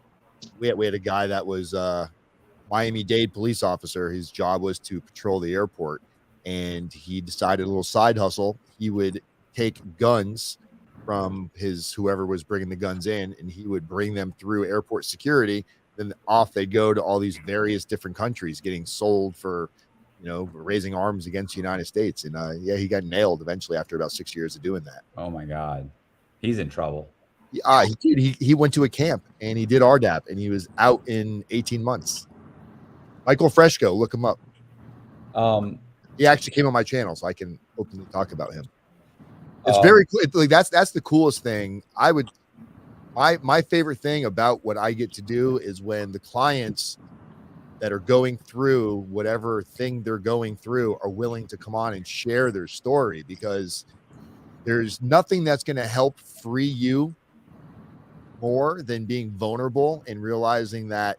B: we had a guy that was Miami-Dade police officer. His job was to patrol the airport, and he decided a little side hustle. He would take guns from whoever was bringing the guns in, and he would bring them through airport security. Then off they go to all these various different countries, getting sold for, raising arms against the United States. And he got nailed eventually after about 6 years of doing that.
F: Oh my God, he's in trouble.
B: He went to a camp and he did RDAP, and he was out in 18 months. Michael Fresco, look him up. He actually came on my channel, so I can openly talk about him. It's very cool. Like that's the coolest thing. My favorite thing about what I get to do is when the clients that are going through whatever thing they're going through are willing to come on and share their story, because there's nothing that's going to help free you more than being vulnerable and realizing that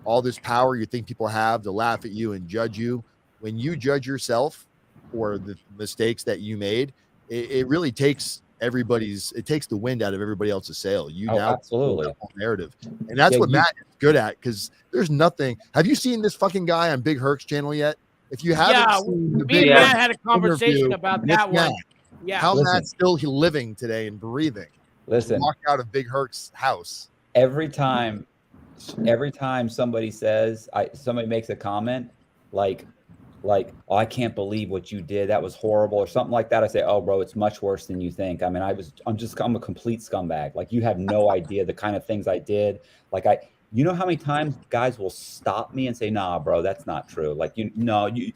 B: all this power you think people have to laugh at you and judge you. When you judge yourself or the mistakes that you made, it really takes it takes the wind out of everybody else's sail.
F: Absolutely
B: narrative. And that's what Matt is good at, because there's nothing. Have you seen this fucking guy on Big Herc's channel yet? If you haven't seen the
A: me and Matt had a conversation about that one. Yeah.
B: How Matt's still living today and breathing.
F: Listen,
B: walk out of Big Herc's house.
F: Every time somebody makes a comment like, oh, I can't believe what you did, that was horrible, or something like that, I say, oh bro, it's much worse than you think. I mean, I'm a complete scumbag. Like, you have no idea the kind of things I did. Like, you know how many times guys will stop me and say, nah, bro, that's not true. Like, the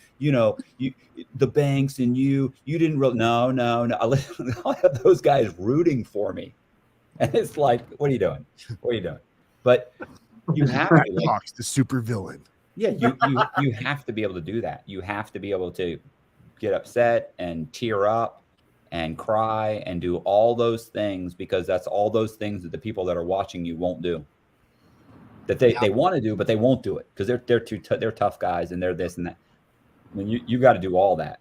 F: banks and you didn't really, no. I have those guys rooting for me. And it's like, what are you doing? But you have to,
B: like, the super villain.
F: Yeah, you have to be able to do that. You have to be able to get upset and tear up and cry and do all those things, because that's all those things that the people that are watching you won't do. That they want to do, but they won't do it because they're tough guys and they're this and that. I mean, you got to do all that.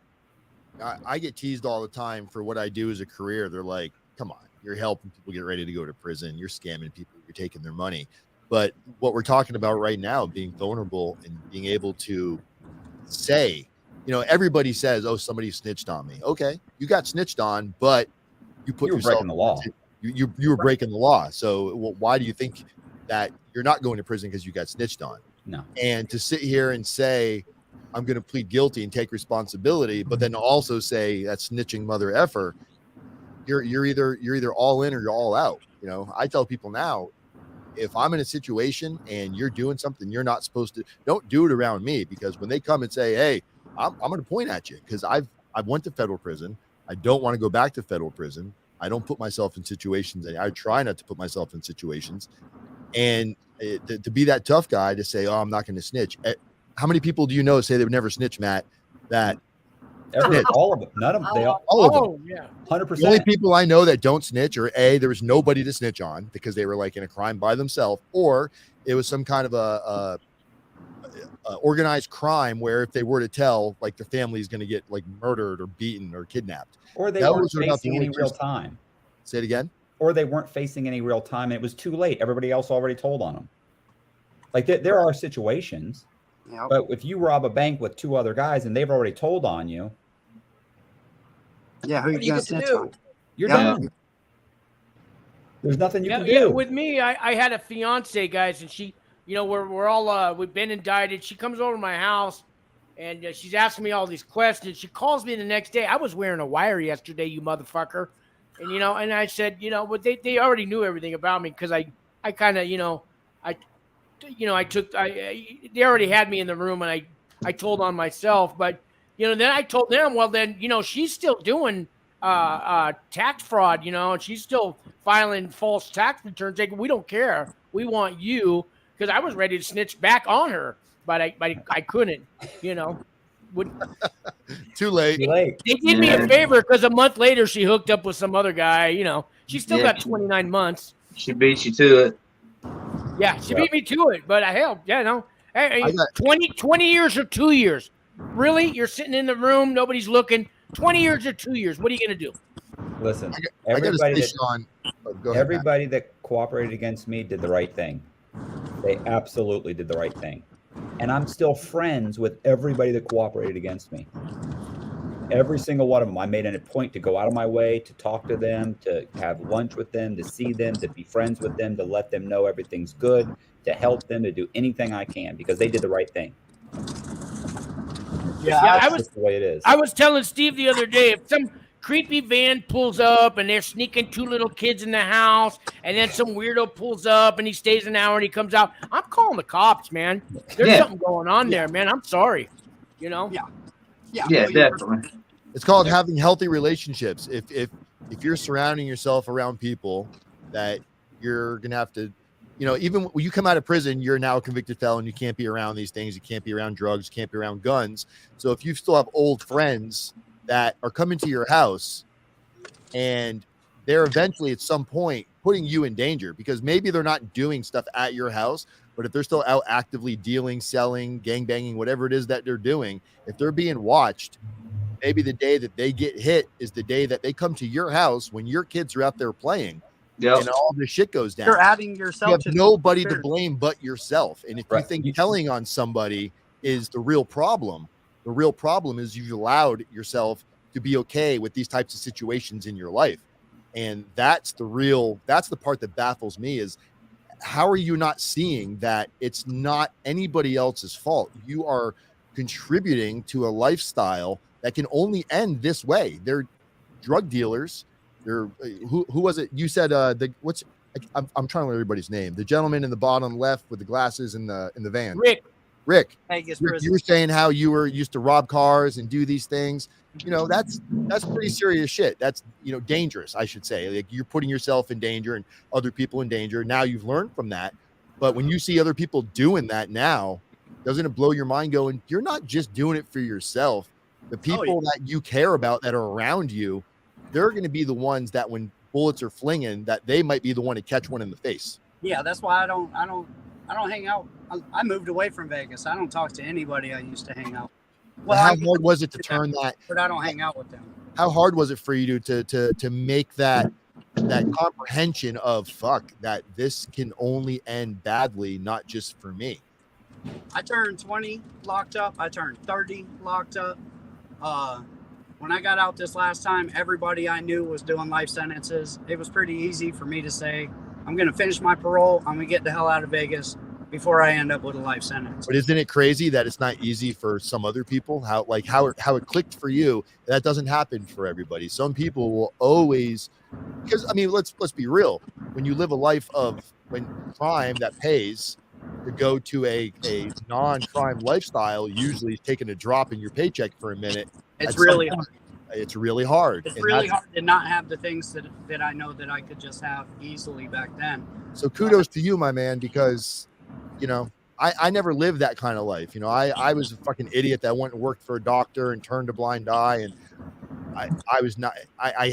B: I get teased all the time for what I do as a career. They're like, come on, you're helping people get ready to go to prison. You're scamming people. You're taking their money. But what we're talking about right now, being vulnerable and being able to say, everybody says, oh, somebody snitched on me. Okay, you got snitched on, but you were
F: breaking the law.
B: You were breaking the law. So why do you think that you're not going to prison because you got snitched on?
F: No.
B: And to sit here and say, I'm going to plead guilty and take responsibility, but then also say that snitching mother effer, you're either all in or you're all out. I tell people now, if I'm in a situation and you're doing something you're not supposed to, don't do it around me, because when they come and say, hey, I'm going to point at you because I've went to federal prison. I don't want to go back to federal prison. I don't put myself in situations, and I try not to put myself in situations. And to be that tough guy to say, oh, I'm not going to snitch. How many people do you know say they would never snitch, Matt?
F: All of them. None of them.
B: All of them.
A: Yeah.
F: 100%.
B: The only people I know that don't snitch are there was nobody to snitch on because they were like in a crime by themselves, or it was some kind of a organized crime where if they were to tell, like, the family is going to get like murdered or beaten or kidnapped,
F: or they weren't facing any real time.
B: Say it again.
F: Or they weren't facing any real time and it was too late. Everybody else already told on them. Like, there are situations. Yep. But if you rob a bank with 2 other guys and they've already told on you,
C: who are you going to do?
F: You're done. There's nothing you can do.
A: With me, I had a fiance, guys, and she, you know, we're all we've been indicted. She comes over to my house and she's asking me all these questions. She calls me the next day. I was wearing a wire yesterday, you motherfucker. And you know, and I said, you know, but they already knew everything about me because I kind of, I they already had me in the room and I told on myself, but you know, then I told them, well, then, you know, she's still doing tax fraud, you know, and she's still filing false tax returns. We don't care. We want you, because I was ready to snitch back on her, but I couldn't, you know.
B: Too late.
F: Too late.
A: They did me a favor because a month later she hooked up with some other guy, you know. She still
G: Yeah.
A: got 29 months.
G: She beat you to it.
A: Yeah, she beat me to it, but hell, yeah, no. Hey,
B: I got-
A: 20 years or 2 years? Really? You're sitting in the room, nobody's looking. 20 years or 2 years? What are you going to do?
F: Listen,
B: I got to say,
F: everybody,
B: Sean. Oh, go ahead, Matt.
F: everybody that cooperated against me did the right thing. They absolutely did the right thing. And I'm still friends with everybody that cooperated against me. Every single one of them. I made it a point to go out of my way to talk to them, to have lunch with them, to see them, to be friends with them, to let them know everything's good, to help them, to do anything I can because they did the right thing.
A: Yeah,
F: That's just the way it is.
A: I was telling Steve the other day, if some creepy van pulls up and they're sneaking 2 little kids in the house, and then some weirdo pulls up and he stays an hour and he comes out, I'm calling the cops, man. There's something going on there, man. I'm sorry. You know?
C: Yeah,
G: Yeah,
C: well, you're-
G: definitely.
B: It's called having healthy relationships. If you're surrounding yourself around people that you're gonna have to, you know, even when you come out of prison, you're now a convicted felon. You can't be around these things. You can't be around drugs. You can't be around guns. So if you still have old friends that are coming to your house and they're eventually at some point putting you in danger, because maybe they're not doing stuff at your house, but if they're still out actively dealing, selling, gangbanging, whatever it is that they're doing, if they're being watched, maybe the day that they get hit is the day that they come to your house when your kids are out there playing.
G: Yep.
B: And all this shit goes down.
C: You're adding yourself
B: You have
C: to
B: nobody to
C: conspiracy.
B: blame but yourself. And if you
F: Right.
B: think telling on somebody is the real problem is you've allowed yourself to be okay with these types of situations in your life. And that's the part that baffles me is, how are you not seeing that it's not anybody else's fault? You are contributing to a lifestyle that can only end this way. They're drug dealers. They're who was it? You said I'm trying to learn everybody's name. The gentleman in the bottom left with the glasses in the van. Rick.
C: Vegas
B: You
C: prison.
B: were saying how you were used to rob cars and do these things. You know, that's pretty serious shit. That's, you know, dangerous, I should say. Like, you're putting yourself in danger and other people in danger. Now you've learned from that. But when you see other people doing that now, doesn't it blow your mind going, you're not just doing it for yourself. The people that you care about that are around you, they're going to be the ones that when bullets are flinging, that they might be the one to catch one in the face.
C: Yeah, that's why I don't hang out. I moved away from Vegas. I don't talk to anybody I used to hang out.
B: Well, how hard was it to turn that?
C: But I don't hang out with them.
B: How hard was it for you to make that comprehension of fuck, that this can only end badly, not just for me?
C: I turned 20 locked up. I turned 30 locked up. When I got out this last time, everybody I knew was doing life sentences. It was pretty easy for me to say, I'm going to finish my parole. I'm going to get the hell out of Vegas before I end up with a life sentence.
B: But isn't it crazy that it's not easy for some other people? How it clicked for you, that doesn't happen for everybody. Some people will always, because I mean, let's be real. When you live a life of crime that pays, to go to a non-crime lifestyle usually is taking a drop in your paycheck for a minute.
C: It's really hard.
B: It's really hard.
C: It's really hard to not have the things that I know that I could just have easily back then.
B: So kudos to you, my man, because, you know, I never lived that kind of life. You know, I was a fucking idiot that went and worked for a doctor and turned a blind eye. And I was not, I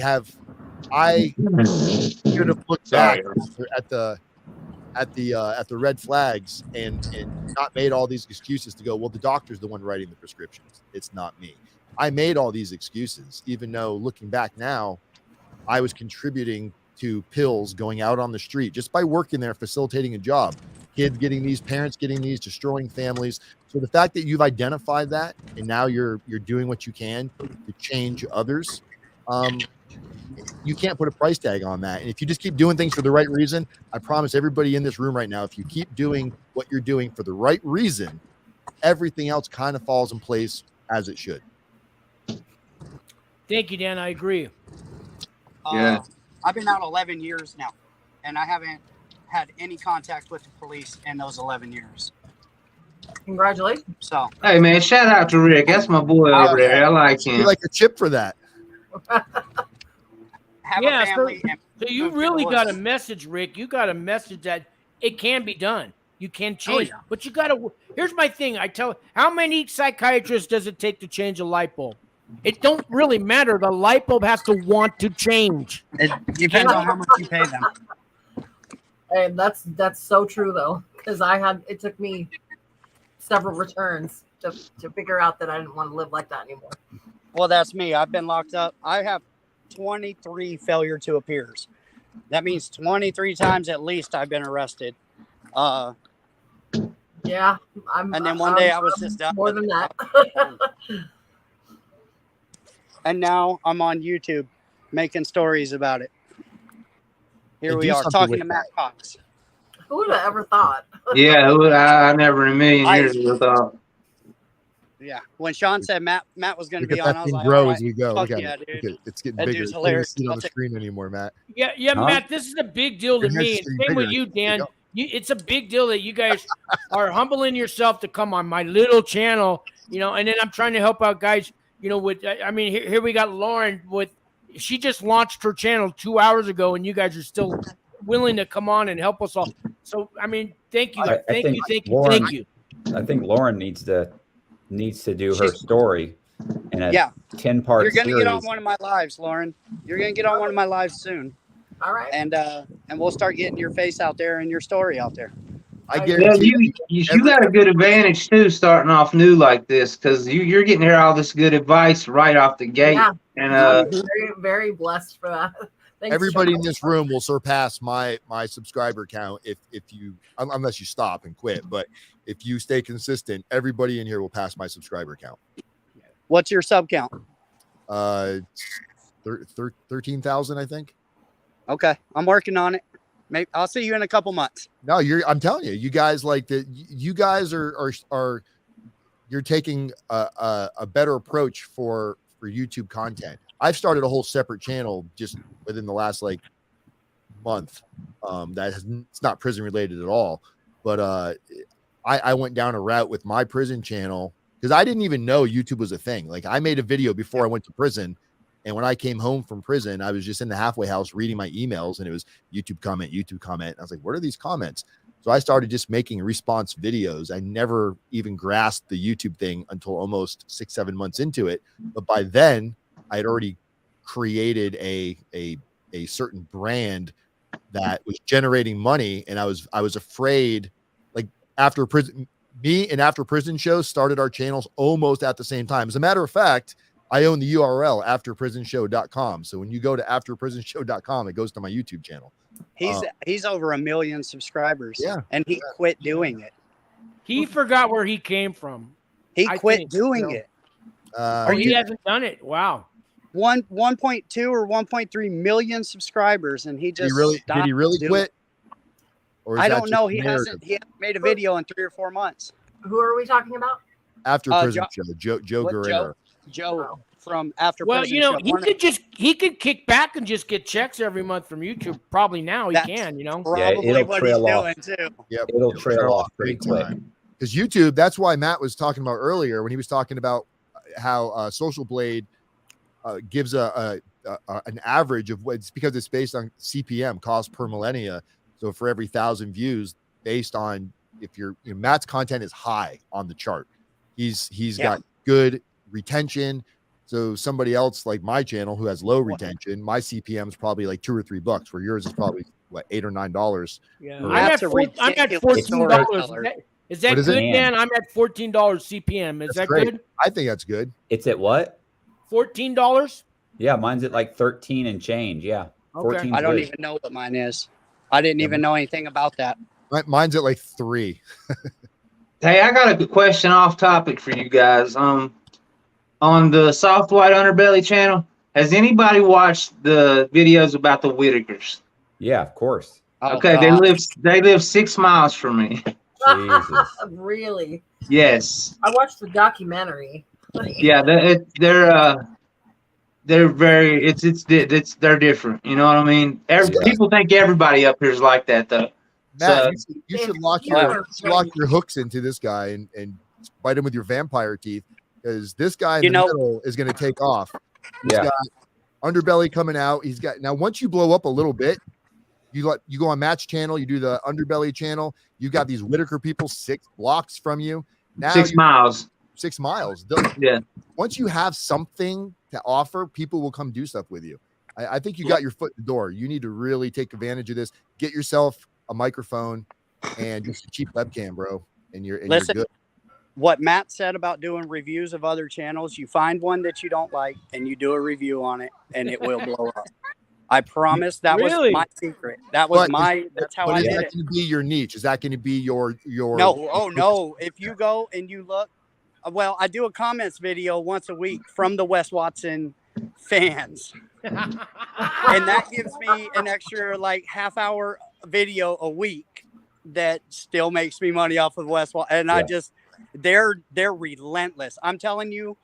B: should have looked back at the red flags and not made all these excuses to go, well, the doctor's the one writing the prescriptions. It's not me. I made all these excuses, even though looking back now, I was contributing to pills going out on the street just by working there, facilitating a job, kids getting these, parents getting these, destroying families. So the fact that you've identified that and now you're doing what you can to change others, You can't put a price tag on that. And if you just keep doing things for the right reason, I promise everybody in this room right now, if you keep doing what you're doing for the right reason, everything else kind of falls in place as it should.
A: Thank you, Dan. I agree.
G: Yeah.
C: I've been out 11 years now, and I haven't had any contact with the police in those 11 years.
E: Congratulations.
C: So
G: Hey man, shout out to Rick. That's my boy over there. I like
B: You
G: him.
B: like a chip for that.
C: have
A: Yeah,
C: a family. and
A: So you
C: move to the
A: really got a
C: woods.
A: message, Rick. You got a message that it can be done. You can change,
C: yeah.
A: but you got to. Here's my thing. How many psychiatrists does it take to change a light bulb? It don't really matter. The light bulb has to want to change.
C: It depends on how much you pay them.
E: And that's so true though, because it took me several returns to figure out that I didn't want to live like that anymore.
C: Well, that's me. I've been locked up. I have 23 failure to appears. That means 23 times at least I've been arrested.
E: Yeah,
C: And then one day I was just done.
E: more than that.
C: And now I'm on YouTube making stories about it. Here
B: And
C: we
B: do
C: are
B: something
C: talking
B: with
C: to Matt Cox.
E: Who would have ever thought?
G: Yeah, I never in a million years would have thought.
C: Yeah. When Sean said Matt was going to
B: Look
C: be
B: at
C: on,
B: that
C: I was
B: thing
C: like,
B: grow
C: all
B: as we go.
C: fuck
B: Look at
C: yeah,
B: it.
C: dude.
B: Look at it. It's getting
C: That
B: bigger.
C: dude's
B: You can't even
C: hilarious.
B: see it on
C: I'll
B: the
C: take-
B: screen anymore, Matt.
A: Yeah,
F: Huh?
A: Matt. This is a big deal to
B: Your
A: me.
B: head's
A: And
B: getting
A: same with
B: bigger.
A: you, Dan.
B: There
A: It's a big deal that you guys are humbling yourself to come on my little channel. And then I'm trying to help out guys. With here we got Lauren with. She just launched her channel 2 hours ago, and you guys are still willing to come on and help us all. So thank you,
F: I
A: thank
F: think
A: you, thank you,
F: Lauren-
A: thank you.
F: I think Lauren needs to do her
C: She's-
F: story in a
C: Yeah.
F: 10-part
C: You're going to
F: series.
C: get on one of my lives, Lauren. You're going to get on one of my lives soon.
E: All right.
C: And we'll start getting your face out there and your story out there.
B: I
E: Yeah,
G: Yeah,
B: guarantee
G: you got a good advantage too, starting off new like this, because you're getting to hear all this good advice right off the gate.
E: Yeah.
G: And
E: I'm very, very blessed for that. Thanks,
B: everybody
E: Sean.
B: in this room will surpass my subscriber count if you unless you stop and quit. But if you stay consistent, everybody in here will pass my subscriber count.
C: What's your sub count?
B: 13,000, I think.
C: Okay. I'm working on it. Maybe I'll see you in a couple months.
B: No, I'm telling you, you guys you guys are you're taking a better approach for YouTube content. I've started a whole separate channel just within the last month. It's not prison related at all, but I went down a route with my prison channel because I didn't even know YouTube was a thing. Like, I made a video before I went to prison. And when I came home from prison, I was just in the halfway house reading my emails, and it was YouTube comment. And I was like, what are these comments? So I started just making response videos. I never even grasped the YouTube thing until almost 6-7 months into it. But by then I had already created a certain brand that was generating money. And I was afraid, like, after prison shows started our channels almost at the same time. As a matter of fact, I own the URL afterprisonshow.com. So when you go to afterprisonshow.com, it goes to my YouTube channel.
C: He's over 1 million subscribers.
B: Yeah.
C: And he quit doing it.
A: He forgot where he came from.
C: He
A: I
C: quit
A: think,
C: doing it.
A: Or he hasn't done it. Wow.
C: 1.2 or 1.3 million subscriibers, and he just
B: did he really
C: doing
B: quit?
C: it.
B: Or is
C: I
B: that
C: don't
B: just
C: know.
B: the
C: He
B: narrative?
C: hasn't made a video in 3 or 4 months.
E: Who are we talking about?
B: After prison
C: Jo-
B: show, Joe
C: What,
B: Guerrero.
C: Joe from After
A: Well,
C: Prison Show.
A: he could kick back and just get checks every month from YouTube. Probably now he
C: That's
A: can,
C: Probably
F: it'll
C: what he's
F: trail off.
C: doing too.
B: Yep.
F: It'll trail off pretty
B: big
F: quick.
B: time. Because YouTube, that's why Matt was talking about earlier when he was talking about how Social Blade gives an average of it's because it's based on CPM, cost per millennia. So for every 1,000 views, based on if Matt's content is high on the chart, he's got good retention. So somebody else like my channel who has low retention, my CPM is probably like $2 or $3, where yours is probably what, $8 or $9.
A: Yeah,
F: I'm
A: I'm at
C: ridiculous
A: $14. Is that
B: What is
A: good,
B: it?
A: Dan? I'm at $14 CPM. Is
B: That's
A: that
B: great.
A: good?
B: I think that's good.
F: It's at what?
A: $14?
F: Yeah, mine's at like 13 and change. Yeah.
A: Okay.
F: 14
C: I don't
F: good.
C: even know what mine is. I didn't even know anything about that.
B: Mine's at like 3.
G: hey, I got a good question off topic for you guys. On the Soft White Underbelly channel, Has anybody watched the videos about the Whitakers?
F: Yeah, of course.
C: Oh,
G: Okay,
C: God.
G: they live 6 miles from me.
F: Jesus.
E: Really?
G: Yes.
E: I watched the documentary.
G: Yeah, they're very they're different. You know what I mean? People think everybody up here is like that though.
B: Matt,
G: So
B: you should lock your hooks into this guy and bite him with your vampire teeth, because this guy in the middle is going to take off. He's got underbelly coming out. He's got, now once you blow up a little bit, you go on Matt's channel, you do the underbelly channel. You got these Whitaker people 6 blocks from you. Now
G: 6 miles.
B: 6 miles.
G: Yeah.
B: Once you have something to offer, people will come do stuff with you. I think you got your foot in the door. You need to really take advantage of this. Get yourself a microphone and just a cheap webcam, bro. And you're good.
C: What Matt said about doing reviews of other channels, you find one that you don't like and you do a review on it and it will blow up. I promise that was my secret. That was that's how I did it.
B: Is that going to be your niche? Is that going to be your
C: No, oh no. If you go and you look, well, I do a comments video once a week from the Wes Watson fans. And that gives me an extra like half-hour video a week that still makes me money off of Wes Watson. And I just, they're relentless. I'm telling you,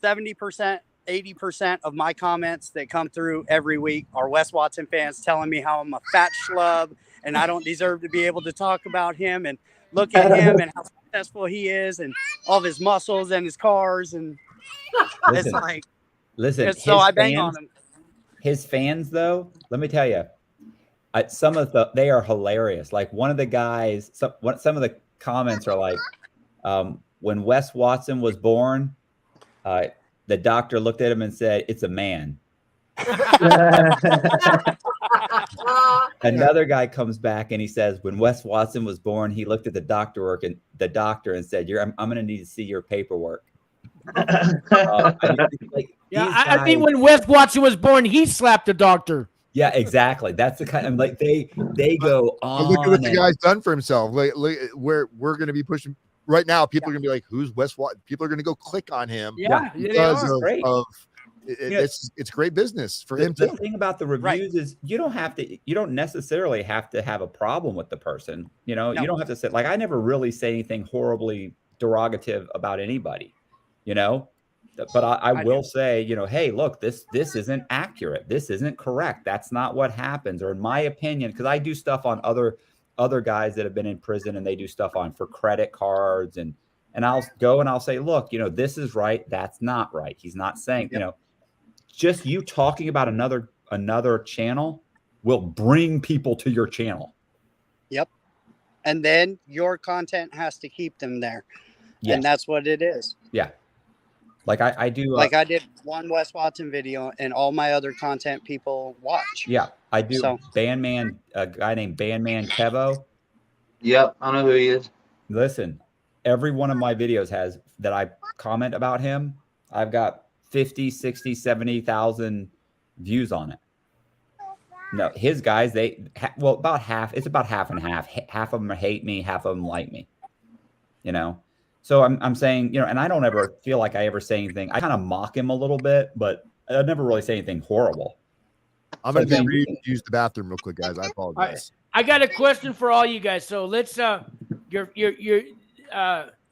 C: 70%, 80% of my comments that come through every week are Wes Watson fans telling me how I'm a fat schlub and I don't deserve to be able to talk about him and look at him and how successful he is and all of his muscles and his cars. And it's like, so I bang on him.
F: His fans, though, let me tell you, they are hilarious. Like one of the guys, some of the comments are like, when Wes Watson was born, the doctor looked at him and said, "It's a man." Another guy comes back and he says, when Wes Watson was born, he looked at the doctor and said, I'm going to need to see your paperwork.
A: I think when Wes Watson was born, he slapped the doctor.
F: Yeah, exactly. That's the kind of like they go on.
B: Look at what the guy's done for himself. Like, we're going to be pushing right now. People are going to be like, "Who's Wes Watson?" People are going to go click on him. Because it's great business for him too.
F: The thing about the reviews is you don't necessarily have to have a problem with the person. You know, you don't have to say, like, I never really say anything horribly derogative about anybody, you know, but I will say, you know, hey, look, this isn't accurate. This isn't correct. That's not what happens. Or in my opinion, because I do stuff on other guys that have been in prison and they do stuff for credit cards and I'll go and I'll say, look, you know, this is right. That's not right. He's not saying, you know, just you talking about another channel will bring people to your channel.
C: Yep. And then your content has to keep them there. Yes. And that's what it is.
F: Yeah. Like I do.
C: Like I did one Wes Watson video and all my other content people watch.
F: Yeah. I do. So, Bandman, a guy named Bandman Kevo.
G: Yep. I know who he is.
F: Listen, every one of my videos has that I comment about him. I've got 50, 60, 70,000 views on it. No, his guys, about half. It's about half and half. Half of them hate me, half of them like me. You know, so I'm saying, you know, and I don't ever feel like I ever say anything. I kind of mock him a little bit, but I never really say anything horrible.
B: I'm going to use the bathroom real quick, guys. I apologize.
A: I got a question for all you guys. So let's your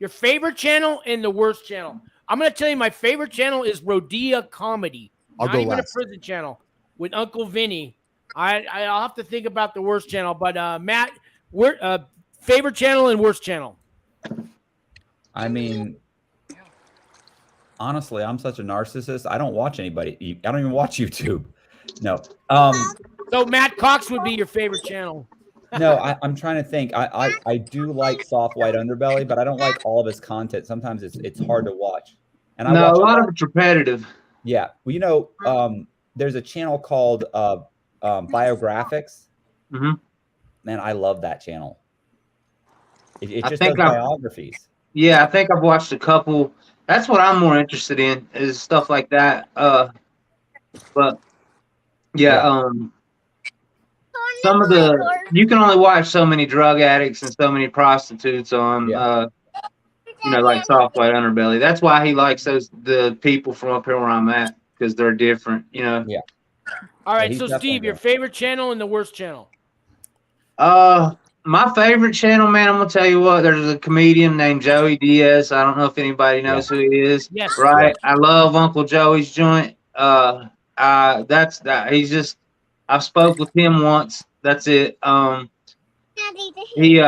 A: favorite channel and the worst channel. I'm going to tell you my favorite channel is Rodea Comedy. Not even a prison channel with Uncle Vinny. I'll have to think about the worst channel, but Matt, favorite channel and worst channel.
F: I mean, honestly, I'm such a narcissist. I don't watch anybody. I don't even watch YouTube. No.
A: So Matt Cox would be your favorite channel.
F: No, I'm trying to think. I do like Soft White Underbelly, but I don't like all of his content. Sometimes it's hard to watch. And a
G: lot of it's repetitive.
F: Yeah. Well, you know, there's a channel called Biographics.
G: Mm-hmm.
F: Man, I love that channel. It just does biographies.
G: Yeah, I think I've watched a couple. That's what I'm more interested in, is stuff like that. But yeah. Some of you can only watch so many drug addicts and so many prostitutes on, you know, like Soft White Underbelly. That's why he likes the people from up here where I'm at. because they're different, you know.
F: Yeah.
A: All right,
F: he's
A: so
F: definitely
A: Steve, your
F: good.
A: favorite channel and the worst channel.
G: My favorite channel, man, I'm gonna tell you what. There's a comedian named Joey Diaz. I don't know if anybody knows who he is.
A: Yes.
G: Right. I love Uncle Joey's joint. That's that. He's just. I've spoke with him once. That's it. He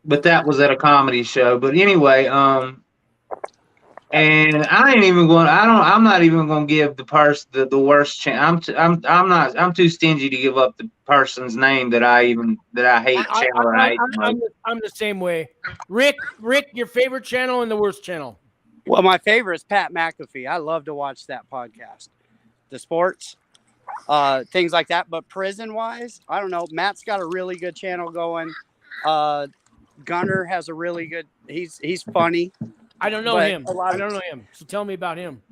G: but that was at a comedy show. But anyway, and I ain't even going. I'm not even going to give the worst chance. I'm too stingy to give up the person's name that I hate channel and I hate the most.
A: I'm the same way. Rick, your favorite channel and the worst channel.
C: Well, my favorite is Pat McAfee. I love to watch that podcast. The sports, things like that. But prison-wise, I don't know. Matt's got a really good channel going. Gunner has a really good. He's funny.
A: I don't know him. I don't know him. So tell me about him.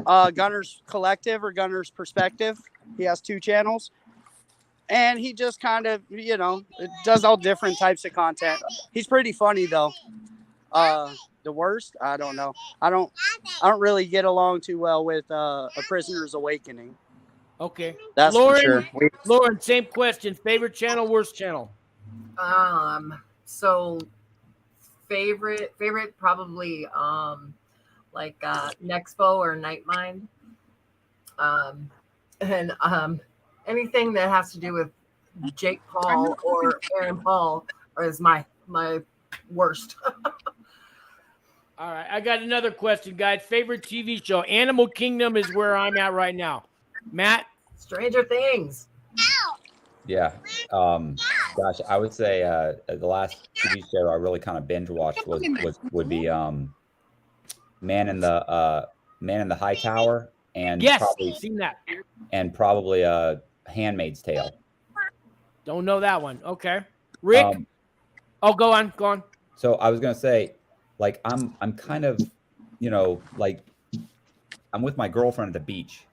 C: Gunner's Collective or Gunner's Perspective. He has 2 channels. And he just kind of, does all different types of content. He's pretty funny though. The worst, I don't know. I don't really get along too well with A Prisoner's Awakening.
A: Okay.
C: That's
A: Lauren,
C: for sure.
A: Lauren, same question. Favorite channel, worst channel.
E: So favorite probably like Nexpo or Nightmind. And anything that has to do with Jake Paul or Aaron Paul is my worst.
A: All right, I got another question, guys. Favorite TV show? Animal Kingdom is where I'm at right now. Matt?
E: Stranger Things.
F: Yeah. Gosh, I would say the last TV show I really kind of binge watched would be Man in the High Tower and
A: Yes,
F: probably
A: seen that.
F: And probably Handmaid's Tale.
A: Don't know that one. Okay. Rick? Go on.
F: So I was gonna say, like, I'm kind of, like, I'm with my girlfriend at the beach.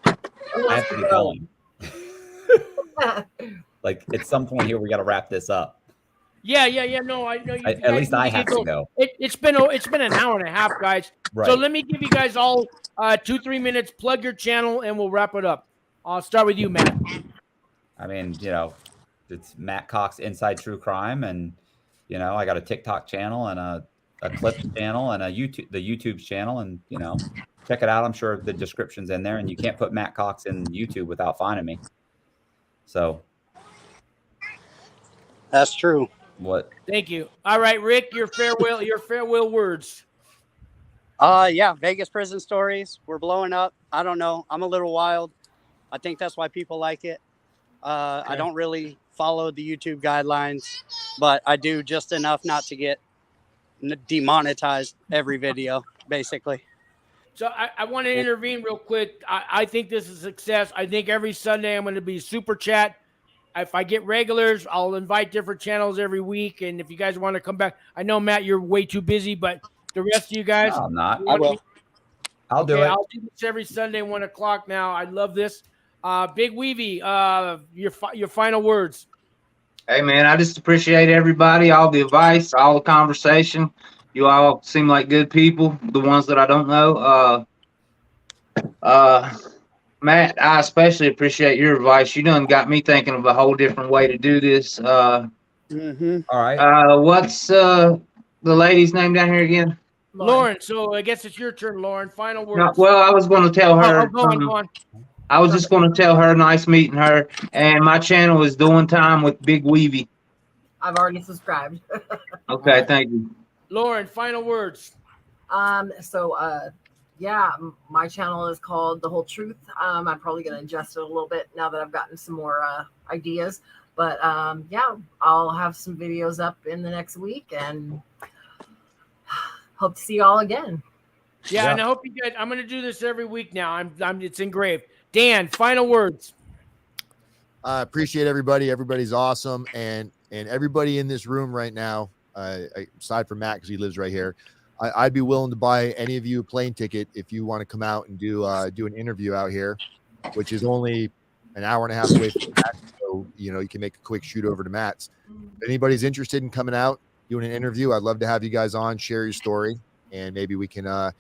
F: I have to be going. Like, at some point here, we got to wrap this up.
A: Yeah. No, I know.
F: At least I have to go.
A: It's been an hour and a half, guys.
F: Right.
A: So let me give you guys all 2-3 minutes. Plug your channel, and we'll wrap it up. I'll start with you, Matt.
F: I mean, it's Matt Cox Inside True Crime, and I got a TikTok channel and a Clips channel and the YouTube channel, and check it out. I'm sure the description's in there, and you can't put Matt Cox in YouTube without finding me. So
C: that's true.
F: What?
A: Thank you. All right, Rick, your farewell words.
C: Yeah, Vegas prison stories. We're blowing up. I don't know. I'm a little wild. I think that's why people like it. Okay. I don't really follow the YouTube guidelines, but I do just enough not to get demonetized every video, basically.
A: So I want to intervene real quick. I think this is a success. I think every Sunday I'm going to be super chat. If I get regulars, I'll invite different channels every week. And if you guys want to come back, I know, Matt, you're way too busy, but the rest of you guys.
F: No, I'm not.
C: I will.
F: I'll do it.
A: I'll do this every Sunday, 1 o'clock now. I love this. Big Weavy, your final words.
G: Hey, man, I just appreciate everybody, all the advice, all the conversation. You all seem like good people, the ones that I don't know. Matt, I especially appreciate your advice. You done got me thinking of a whole different way to do this.
F: All right.
G: What's the lady's name down here again?
A: Lauren. So I guess it's your turn, Lauren. Final words.
G: No, well, I was going to tell her.
A: Go on.
G: I was just going to tell her nice meeting her. And my channel is Doing Time with Big Weavy.
E: I've already subscribed.
G: Okay, thank you.
A: Lauren, final words.
E: Yeah, my channel is called The Whole Truth. I'm probably going to adjust it a little bit now that I've gotten some more ideas. But yeah, I'll have some videos up in the next week and hope to see you all again.
A: Yeah, and I hope you guys. I'm going to do this every week now. It's engraved. Dan, final words.
B: I appreciate everybody. Everybody's awesome, and everybody in this room right now, aside from Matt because he lives right here. I'd be willing to buy any of you a plane ticket if you want to come out and do an interview out here, which is only an hour and a half away from Matt. So, you can make a quick shoot over to Matt's. If anybody's interested in coming out, doing an interview, I'd love to have you guys on, share your story, and maybe we can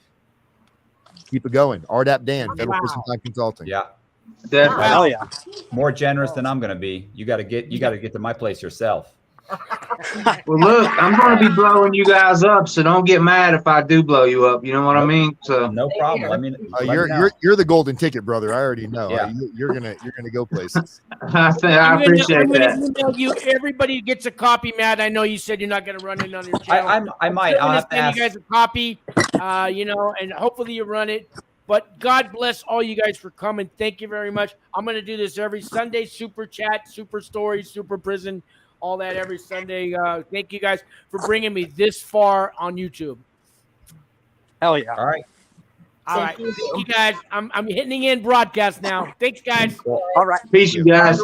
B: Keep it going. RDAP Dan, Federal
A: Wow.
B: Prison Time Consulting.
F: Yeah.
G: Definitely.
A: Wow.
I: Hell yeah.
F: More generous than I'm going to be. You got to get to my place yourself.
G: Well, look, I'm going to be blowing you guys up, so don't get mad if I do blow you up. You know what I mean? So
F: No problem. Let me
B: You're the golden ticket, brother. I already know.
F: Yeah.
B: You're gonna go places.
G: I appreciate
A: I'm gonna
G: that.
A: email you. Everybody gets a copy, Matt. I know you said you're not gonna run it on your channel.
F: I might.
A: I'm
F: I'll
A: gonna
F: have to
A: send
F: ask.
A: you guys a copy, and hopefully you run it. But God bless all you guys for coming. Thank you very much. I'm gonna do this every Sunday. Super chat, super stories, super prison, all that every Sunday. Thank you guys for bringing me this far on YouTube.
I: Hell yeah.
F: All right.
A: All right, thank you guys. I'm hitting in broadcast now. Thanks, guys.
I: All right.
G: Peace, you guys.